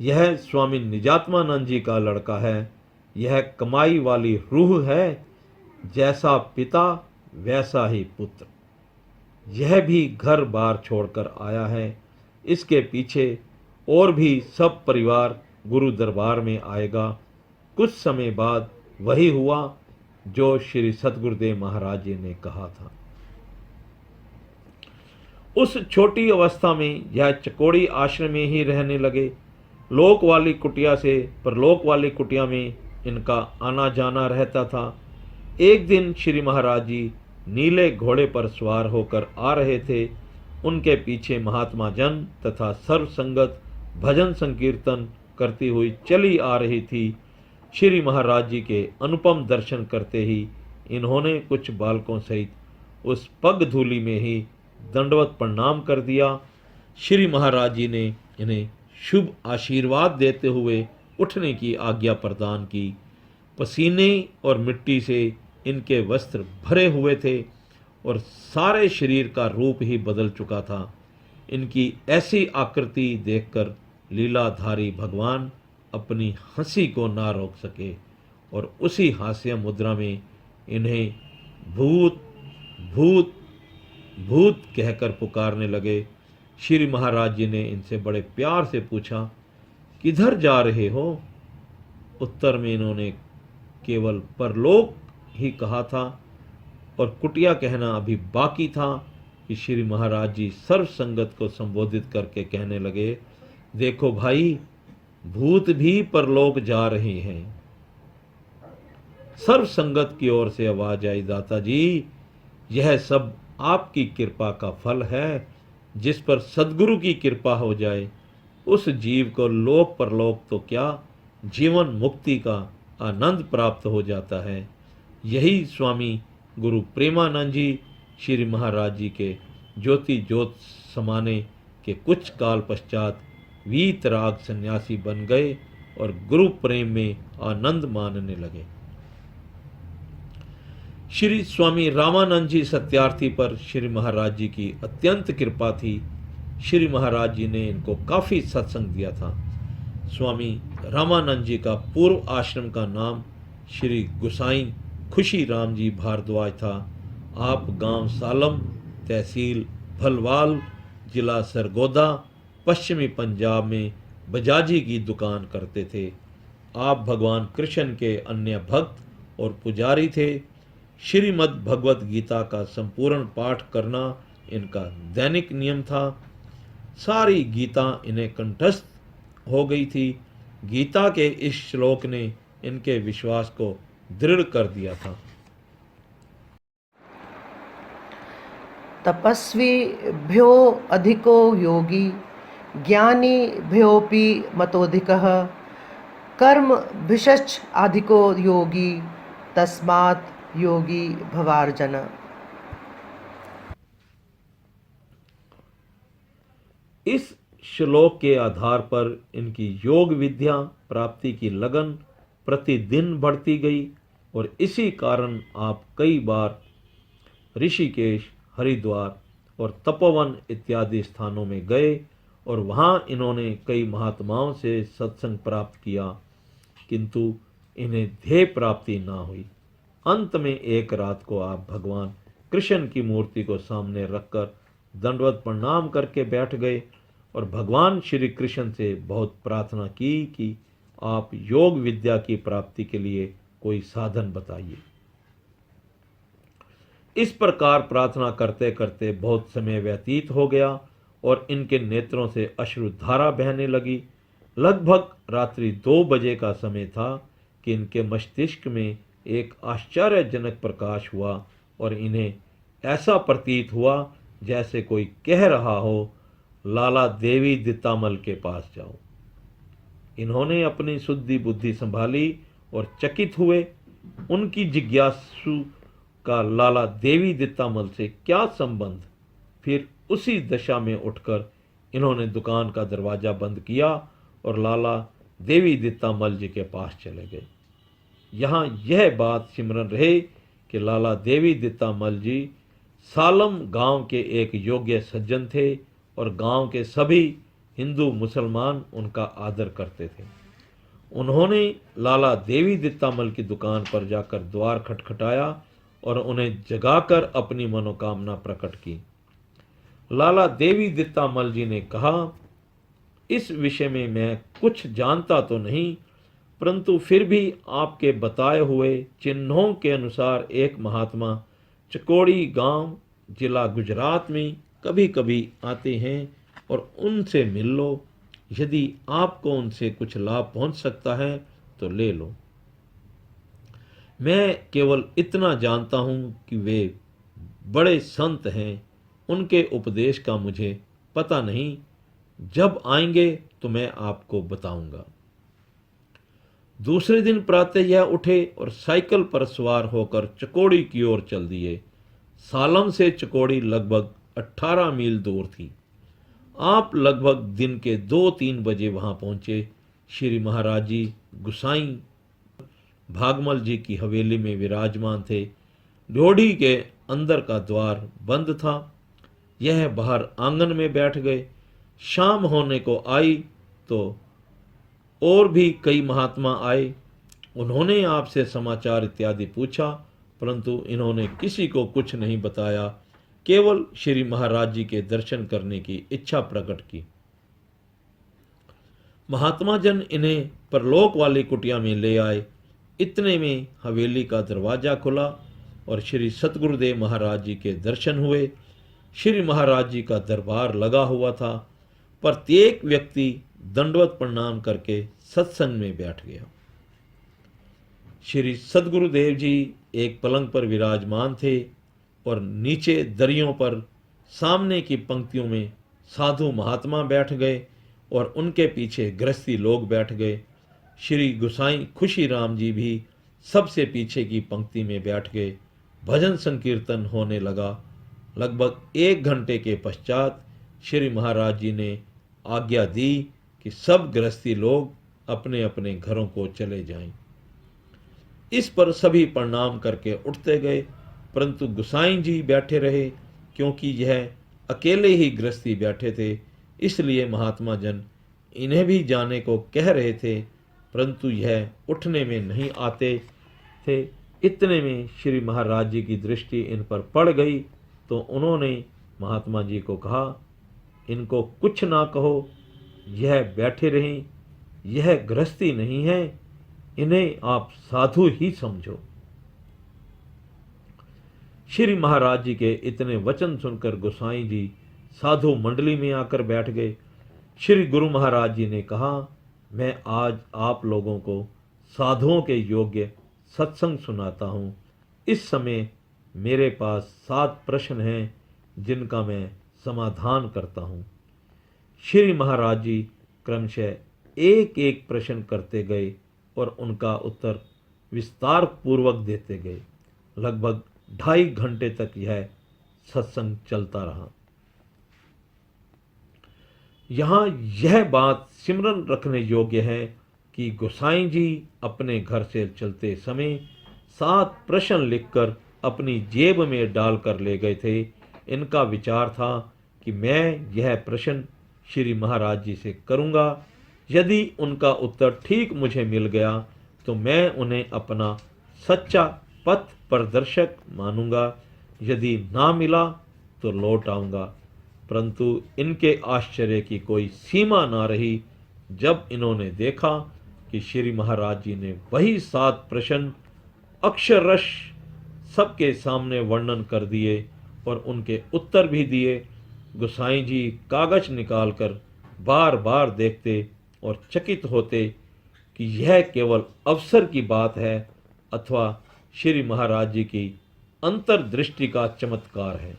यह स्वामी निजात्मानंद जी का लड़का है। यह कमाई वाली रूह है। जैसा पिता वैसा ही पुत्र। यह भी घर बार छोड़कर आया है। इसके पीछे और भी सब परिवार गुरु दरबार में आएगा। कुछ समय बाद वही हुआ जो श्री सतगुरुदेव महाराज जी ने कहा था। उस छोटी अवस्था में यह चकोड़ी आश्रम में ही रहने लगे। लोक वाली कुटिया से परलोक वाली कुटिया में इनका आना जाना रहता था। एक दिन श्री महाराज जी नीले घोड़े पर सवार होकर आ रहे थे। उनके पीछे महात्मा जन तथा सर्व संगत भजन संकीर्तन करती हुई चली आ रही थी। श्री महाराज जी के अनुपम दर्शन करते ही इन्होंने कुछ बालकों सहित उस पग धूलि में ही दंडवत प्रणाम कर दिया। श्री महाराज जी ने इन्हें शुभ आशीर्वाद देते हुए उठने की आज्ञा प्रदान की। पसीने और मिट्टी से इनके वस्त्र भरे हुए थे और सारे शरीर का रूप ही बदल चुका था। इनकी ऐसी आकृति देखकर लीलाधारी भगवान अपनी हंसी को ना रोक सके और उसी हास्य मुद्रा में इन्हें भूत भूत भूत कहकर पुकारने लगे। श्री महाराज जी ने इनसे बड़े प्यार से पूछा, किधर जा रहे हो? उत्तर में इन्होंने केवल परलोक ही कहा था और कुटिया कहना अभी बाकी था कि श्री महाराज जी सर्व संगत को संबोधित करके कहने लगे, देखो भाई, भूत भी परलोक जा रहे हैं। सर्व संगत की ओर से आवाज आई, दाता जी, यह सब आपकी कृपा का फल है। जिस पर सद्गुरु की कृपा हो जाए उस जीव को लोक परलोक तो क्या, जीवन मुक्ति का आनंद प्राप्त हो जाता है। यही स्वामी गुरु प्रेमानंद जी श्री महाराज जी के ज्योति ज्योत समाने के कुछ काल पश्चात वीतराग सन्यासी बन गए और गुरु प्रेम में आनंद मानने लगे। श्री स्वामी रामानंद जी सत्यार्थी पर श्री महाराज जी की अत्यंत कृपा थी। श्री महाराज जी ने इनको काफ़ी सत्संग दिया था। स्वामी रामानंद जी का पूर्व आश्रम का नाम श्री गुसाई खुशी राम जी भारद्वाज था। आप गांव सालम, तहसील भलवाल, जिला सरगोदा, पश्चिमी पंजाब में बजाजी की दुकान करते थे। आप भगवान कृष्ण के अन्य भक्त और पुजारी थे। श्रीमद् भगवत गीता का संपूर्ण पाठ करना इनका दैनिक नियम था। सारी गीता इन्हें कंठस्थ हो गई थी। गीता के इस श्लोक ने इनके विश्वास को दृढ़ कर दिया था। तपस्वीभ्यो अधिको योगी ज्ञानीभ्योऽपि मतोऽधिकः कर्मभिश्च अधिको योगी तस्मात् योगी भवार्जन। इस श्लोक के आधार पर इनकी योग विद्या प्राप्ति की लगन प्रतिदिन बढ़ती गई और इसी कारण आप कई बार ऋषिकेश, हरिद्वार और तपोवन इत्यादि स्थानों में गए और वहाँ इन्होंने कई महात्माओं से सत्संग प्राप्त किया, किंतु इन्हें ध्येय प्राप्ति ना हुई। अंत में एक रात को आप भगवान कृष्ण की मूर्ति को सामने रखकर दंडवत प्रणाम करके बैठ गए और भगवान श्री कृष्ण से बहुत प्रार्थना की कि आप योग विद्या की प्राप्ति के लिए कोई साधन बताइए। इस प्रकार प्रार्थना करते करते बहुत समय व्यतीत हो गया और इनके नेत्रों से अश्रुधारा बहने लगी। लगभग रात्रि 2 बजे का समय था कि इनके मस्तिष्क में एक आश्चर्यजनक प्रकाश हुआ और इन्हें ऐसा प्रतीत हुआ जैसे कोई कह रहा हो, लाला देवी दितामल के पास जाओ। इन्होंने अपनी शुद्धि बुद्धि संभाली और चकित हुए। उनकी जिज्ञासु का लाला देवी दितामल से क्या संबंध। फिर उसी दशा में उठकर इन्होंने दुकान का दरवाज़ा बंद किया और लाला देवी दितामल जी के पास चले गए। यहाँ यह बात सिमरन रहे कि लाला देवी दितामल जी सालम गांव के एक योग्य सज्जन थे और गांव के सभी हिंदू मुसलमान उनका आदर करते थे। उन्होंने लाला देवी दितामल की दुकान पर जाकर द्वार खटखटाया और उन्हें जगाकर अपनी मनोकामना प्रकट की। लाला देवी दितामल जी ने कहा, इस विषय में मैं कुछ जानता तो नहीं, परंतु फिर भी आपके बताए हुए चिन्हों के अनुसार एक महात्मा चकोड़ी गांव, जिला गुजरात में कभी कभी आते हैं और उनसे मिल लो। यदि आपको उनसे कुछ लाभ पहुंच सकता है तो ले लो। मैं केवल इतना जानता हूं कि वे बड़े संत हैं, उनके उपदेश का मुझे पता नहीं। जब आएंगे तो मैं आपको बताऊंगा। दूसरे दिन प्रातः यह उठे और साइकिल पर सवार होकर चकोड़ी की ओर चल दिए। सालम से चकोड़ी लगभग 18 मील दूर थी। आप लगभग दिन के 2-3 बजे वहां पहुंचे। श्री महाराज जी गुसाई भागमल जी की हवेली में विराजमान थे। ड्योढ़ी के अंदर का द्वार बंद था। यह बाहर आंगन में बैठ गए। शाम होने को आई तो और भी कई महात्मा आए। उन्होंने आपसे समाचार इत्यादि पूछा, परंतु इन्होंने किसी को कुछ नहीं बताया, केवल श्री महाराज जी के दर्शन करने की इच्छा प्रकट की। महात्मा जन इन्हें परलोक वाली कुटिया में ले आए। इतने में हवेली का दरवाजा खुला और श्री सतगुरुदेव महाराज जी के दर्शन हुए। श्री महाराज जी का दरबार लगा हुआ था। प्रत्येक व्यक्ति दंडवत प्रणाम करके सत्संग में बैठ गया। श्री सतगुरुदेव जी एक पलंग पर विराजमान थे और नीचे दरियों पर सामने की पंक्तियों में साधु महात्मा बैठ गए और उनके पीछे गृहस्थी लोग बैठ गए। श्री गुसाई खुशी राम जी भी सबसे पीछे की पंक्ति में बैठ गए। भजन संकीर्तन होने लगा। लगभग 1 घंटे के पश्चात श्री महाराज जी ने आज्ञा दी कि सब गृहस्थी लोग अपने अपने घरों को चले जाएं। इस पर सभी प्रणाम करके उठते गए, परंतु गुसाई जी बैठे रहे। क्योंकि यह अकेले ही गृहस्थी बैठे थे, इसलिए महात्मा जन इन्हें भी जाने को कह रहे थे, परंतु यह उठने में नहीं आते थे। इतने में श्री महाराज जी की दृष्टि इन पर पड़ गई तो उन्होंने महात्मा जी को कहा, इनको कुछ ना कहो, यह बैठे रहें, यह गृहस्थी नहीं है, इन्हें आप साधु ही समझो। श्री महाराज जी के इतने वचन सुनकर गोसाई जी साधु मंडली में आकर बैठ गए। श्री गुरु महाराज जी ने कहा, मैं आज आप लोगों को साधुओं के योग्य सत्संग सुनाता हूँ। इस समय मेरे पास 7 प्रश्न हैं जिनका मैं समाधान करता हूँ। श्री महाराज जी क्रमशः एक एक प्रश्न करते गए और उनका उत्तर विस्तार पूर्वक देते गए। लगभग 2.5 घंटे तक यह सत्संग चलता रहा। यहाँ यह बात सिमरन रखने योग्य है कि गोसाई जी अपने घर से चलते समय 7 प्रश्न लिखकर अपनी जेब में डाल कर ले गए थे। इनका विचार था कि मैं यह प्रश्न श्री महाराज जी से करूँगा। यदि उनका उत्तर ठीक मुझे मिल गया तो मैं उन्हें अपना सच्चा पथ प्रदर्शक मानूंगा, यदि ना मिला तो लौट आऊँगा। परंतु इनके आश्चर्य की कोई सीमा ना रही जब इन्होंने देखा कि श्री महाराज जी ने वही 7 प्रश्न अक्षरश सबके सामने वर्णन कर दिए और उनके उत्तर भी दिए। गोसाई जी कागज निकालकर बार बार देखते और चकित होते कि यह केवल अवसर की बात है अथवा श्री महाराज जी की अंतर्दृष्टि का चमत्कार है।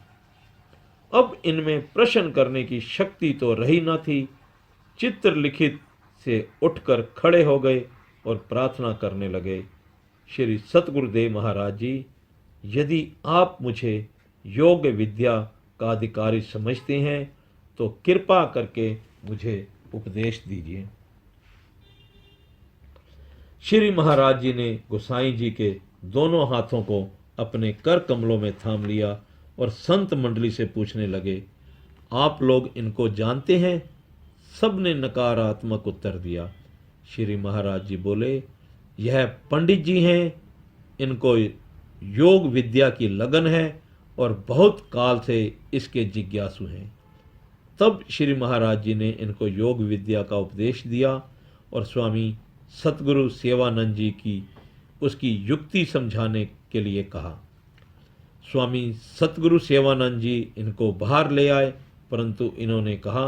अब इनमें प्रश्न करने की शक्ति तो रही न थी। चित्रलिखित से उठकर खड़े हो गए और प्रार्थना करने लगे, श्री सतगुरुदेव महाराज जी, यदि आप मुझे योग विद्या का अधिकारी समझते हैं तो कृपा करके मुझे उपदेश दीजिए। श्री महाराज जी ने गोसाई जी के दोनों हाथों को अपने कर कमलों में थाम लिया और संत मंडली से पूछने लगे, आप लोग इनको जानते हैं? सब ने नकारात्मक उत्तर दिया। श्री महाराज जी बोले, यह पंडित जी हैं, इनको योग विद्या की लगन है और बहुत काल से इसके जिज्ञासु हैं। तब श्री महाराज जी ने इनको योग विद्या का उपदेश दिया और स्वामी सतगुरु सेवानंद जी की उसकी युक्ति समझाने के लिए कहा। स्वामी सतगुरु सेवानंद जी इनको बाहर ले आए, परंतु इन्होंने कहा,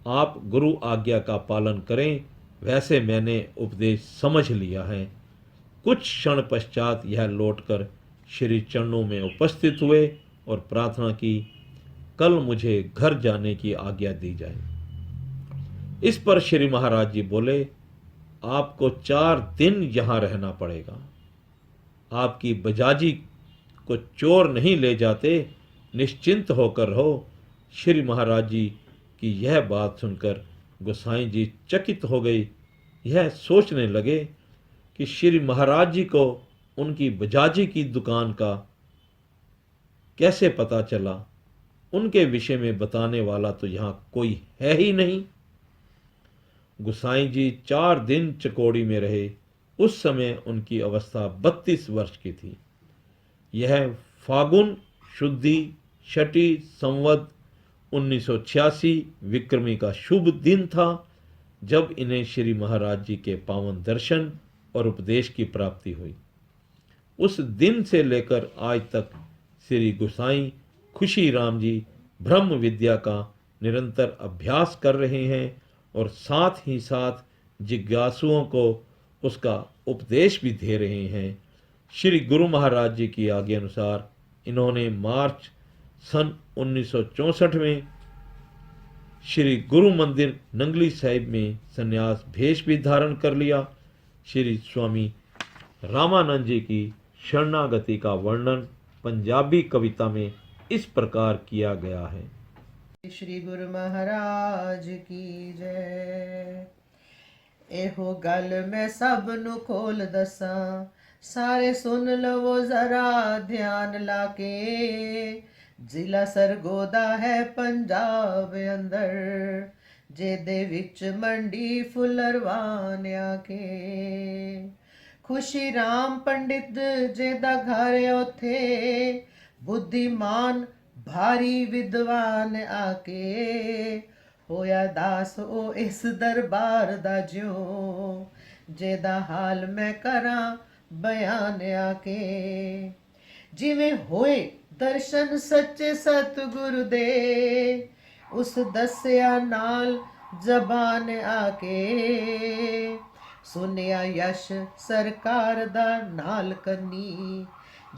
आप गुरु आज्ञा का पालन करें, वैसे मैंने उपदेश समझ लिया है। कुछ क्षण पश्चात यह लौटकर श्री चरणों में उपस्थित हुए और प्रार्थना की, कल मुझे घर जाने की आज्ञा दी जाए। इस पर श्री महाराज जी बोले, आपको 4 दिन यहाँ रहना पड़ेगा। आपकी बजाजी को चोर नहीं ले जाते, निश्चिंत होकर रहो। श्री महाराज जी की यह बात सुनकर गोसाई जी चकित हो गई। यह सोचने लगे कि श्री महाराज जी को उनकी बजाजी की दुकान का कैसे पता चला। उनके विषय में बताने वाला तो यहाँ कोई है ही नहीं। गोसाई जी 4 दिन चकोड़ी में रहे। उस समय उनकी अवस्था 32 वर्ष की थी। यह फागुन शुद्धि छठी संवत 1986 विक्रमी का शुभ दिन था, जब इन्हें श्री महाराज जी के पावन दर्शन और उपदेश की प्राप्ति हुई। उस दिन से लेकर आज तक श्री गोसाई खुशी राम जी ब्रह्म विद्या का निरंतर अभ्यास कर रहे हैं और साथ ही साथ जिज्ञासुओं को उसका उपदेश भी दे रहे हैं। श्री गुरु महाराज जी की आज्ञा अनुसार इन्होंने मार्च सन 1964 में श्री गुरु मंदिर नंगली साहिब में संन्यास भेष भी धारण कर लिया। श्री स्वामी रामानंद जी की शरणागति का वर्णन पंजाबी कविता में इस प्रकार किया गया है। श्री गुरु महाराज की जय। एहो गल मैं सब नु खोल दसा, सारे सुन लवो जरा ध्यान लाके। जिला सरगोदा है पंजाब अंदर, जेदे विच मंडी फुलरवान आके। खुशी राम पंडित जेदा घर उथे, बुद्धिमान भारी विद्वान आके। होया दास ओ इस दरबार दा ज्यों, जेदा हाल मैं करा बयान आके। जिवें होए दर्शन सच्चे सतगुरु दे, उस दस्या नाल जबान आके। सुनिया यश सरकार दा नाल कन्नी,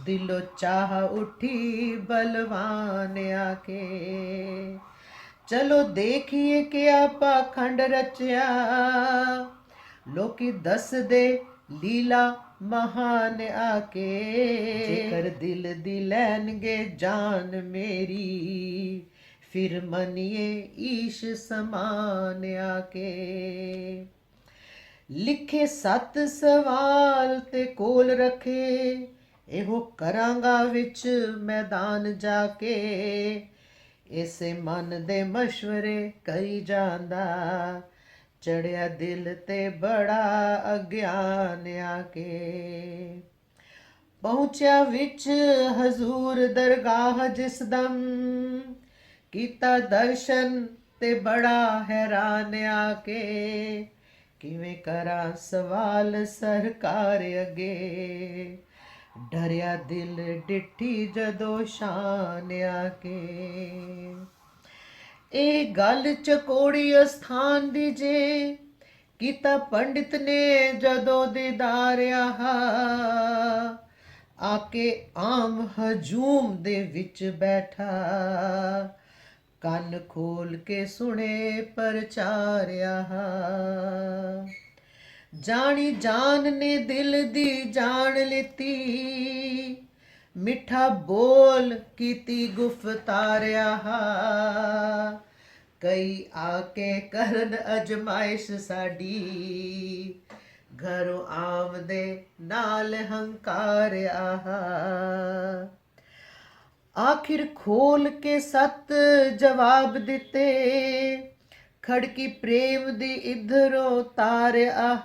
दिलो चाह उठी बलवान आके। चलो देखिए क्या पाखंड रचया, लोकी दस दे लीला महान आके। जेकर दिल दी लैनगे जान मेरी, फिर मनिए ईश समान आके। लिखे 7 सवाल ते कोल रखे, एहो करांगा विच मैदान जाके। ਇਸੇ ਮਨ ਦੇ ਮਸ਼ਵਰੇ ਕਰੀ ਜਾਂਦਾ, ਚੜਿਆ ਦਿਲ ਤੇ ਬੜਾ ਅਗਿਆਨ ਆ ਕੇ। ਪਹੁੰਚਿਆ ਵਿੱਚ ਹਜ਼ੂਰ ਦਰਗਾਹ ਜਿਸ ਦਮ, ਕੀਤਾ ਦਰਸ਼ਨ ਤੇ ਬੜਾ ਹੈਰਾਨ ਆ ਕੇ। ਕਿਵੇਂ ਕਰਾਂ ਸਵਾਲ ਸਰਕਾਰ ਅੱਗੇ, ਡਰਿਆ ਦਿਲ ਡਿੱਠੀ ਜਦੋਂ ਸ਼ਾਨ ਆ ਕੇ। ਇਹ ਗੱਲ ਚਕੋੜੀ ਅਸਥਾਨ ਦੀ ਜੇ, ਕੀਤਾ ਪੰਡਿਤ ਨੇ ਜਦੋਂ ਦੀਦਾਰ ਆਕੇ ਆਮ ਹਜੂਮ ਦੇ ਵਿੱਚ ਬੈਠਾ, ਕੰਨ ਖੋਲ ਕੇ ਸੁਣੇ ਪ੍ਰਚਾਰਿਆ। ਜਾਣੀ ਜਾਨ ਨੇ ਦਿਲ ਦੀ ਜਾਣ ਲਿੱਤੀ, ਮਿੱਠਾ ਬੋਲ ਕੀਤੀ ਗੁਫਤਾਰਿਆ। ਕਈ ਆਕੇ ਕਰਨ ਅਜਮਾਇਸ਼ ਸਾਡੀ, ਘਰੋਂ ਆਮਦੇ ਨਾਲ ਹੰਕਾਰਿਆ। ਆਖਿਰ ਖੋਲ ਕੇ ਸੱਤ ਜਵਾਬ ਦਿੱਤੇ, ਖੜਕੀ ਪ੍ਰੇਮ ਦੀ ਇਧਰੋਂ ਤਾਰਿਆ।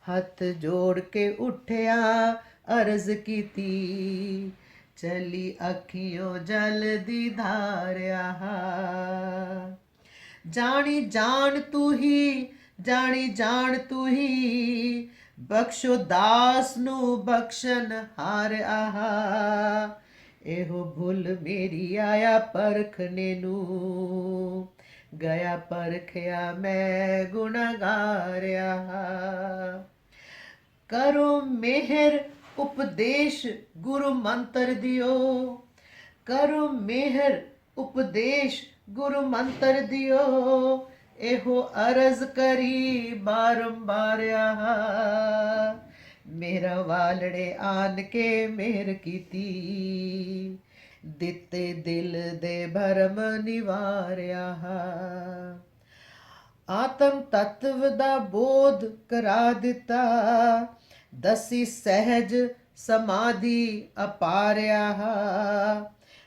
ਹੱਥ ਜੋੜ ਕੇ ਉੱਠਿਆ ਅਰਜ਼ ਕੀਤੀ, ਚਲੀ ਅੱਖੀਓਂ ਜਲ ਦੀ ਧਾਰਿਆ। ਜਾਣੀ ਜਾਣ ਤੂੰ ਹੀ, ਜਾਣੀ ਜਾਣ ਤੂੰ ਹੀ, ਬਖਸ਼ੋ ਦਾਸ ਨੂੰ ਬਖਸ਼ਨ ਹਾਰਿਆ। ਇਹੋ ਭੁੱਲ ਮੇਰੀ ਆਇਆ ਪਰਖਣੇ ਨੂੰ, ਗਿਆ ਪਰਖਿਆ ਮੈਂ ਗੁਨਾਹਗਾਰਿਆ। ਕਰੋ ਮਿਹਰ ਉਪਦੇਸ਼ ਗੁਰੂ ਮੰਤਰ ਦਿਓ, ਕਰੋ ਮਿਹਰ ਉਪਦੇਸ਼ ਗੁਰੂ ਮੰਤਰ ਦਿਓ। ਇਹੋ ਅਰਜ਼ ਕਰੀ ਬਾਰੰਬਾਰ ਮੇਰਾ ਵਾਲੜੇ ਆਨ ਕੇ ਮਿਹਰ ਕੀਤੀ, ਦਿੱਤੇ ਦਿਲ ਦੇ ਭਰਮ ਨਿਵਾਰਿਆ। ਆਤਮ ਤਤਵ ਦਾ ਬੋਧ ਕਰਾ ਦਿੱਤਾ, ਦਸੀ ਸਹਿਜ ਸਮਾਧੀ ਅਪਾਰਿਆ।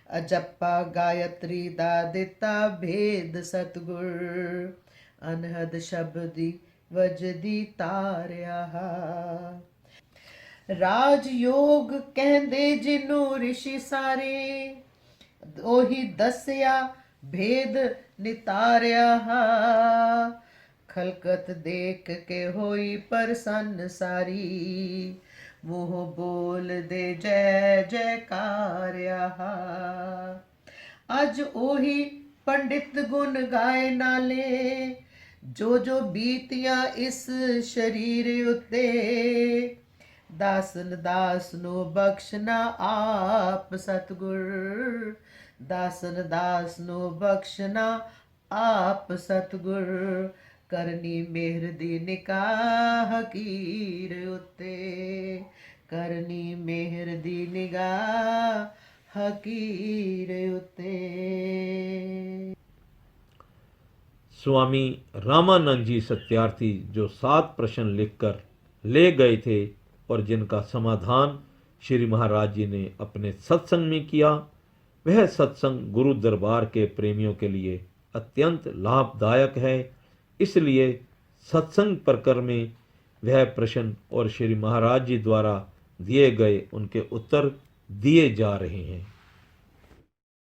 ਅਜੱਪਾ ਗਾਇਤਰੀ ਦਾ ਦਿੱਤਾ ਭੇਦ ਸਤਿਗੁਰ, ਅਨਹਦ ਸ਼ਬਦੀ ਵਜਦੀ ਤਾਰਿਆ। ਰਾਜ ਯੋਗ ਕਹਿੰਦੇ ਜਿਹਨੂੰ ਰਿਸ਼ੀ ਸਾਰੇ, ਉਹੀ ਦੱਸਿਆ ਭੇਦ ਨਿਤਾਰਿਆ। ਖਲਕਤ ਦੇਖ ਕੇ ਹੋਈ ਪ੍ਰਸੰਨ ਸਾਰੀ, ਮੂੰਹ ਬੋਲਦੇ ਜੈ ਜੈਕਾਰਿਆ। ਅੱਜ ਉਹੀ ਪੰਡਿਤ ਗੁਣ ਗਾਏ ਨਾਲੇ, ਜੋ ਜੋ ਬੀਤੀਆਂ ਇਸ ਸ਼ਰੀਰ ਉੱਤੇ। ਦਾਸਨ ਦਾਸ ਨੂੰ ਬਖਸ਼ਣਾ ਆਪ ਸਤਿਗੁਰ, ਦਾਸਨ ਦਾਸ ਨੂੰ ਬਖਸ਼ਣਾ ਆਪ ਸਤਿਗੁਰ। ਕਰਨੀ ਮਿਹਰ ਦੀ ਨਿਗਾਹ ਹਕੀਰ ਉੱਤੇ, ਕਰਨੀ ਮਿਹਰ ਦੀ ਨਿਗਾਹ ਹਕੀਰ ਉੱਤੇ। स्वामी रामानंद जी सत्यार्थी जो 7 प्रश्न लिखकर ले गए थे और जिनका समाधान श्री महाराज जी ने अपने सत्संग में किया, वह सत्संग गुरु दरबार के प्रेमियों के लिए अत्यंत लाभदायक है। इसलिए सत्संग प्रकरण में वह प्रश्न और श्री महाराज जी द्वारा दिए गए उनके उत्तर दिए जा रहे हैं।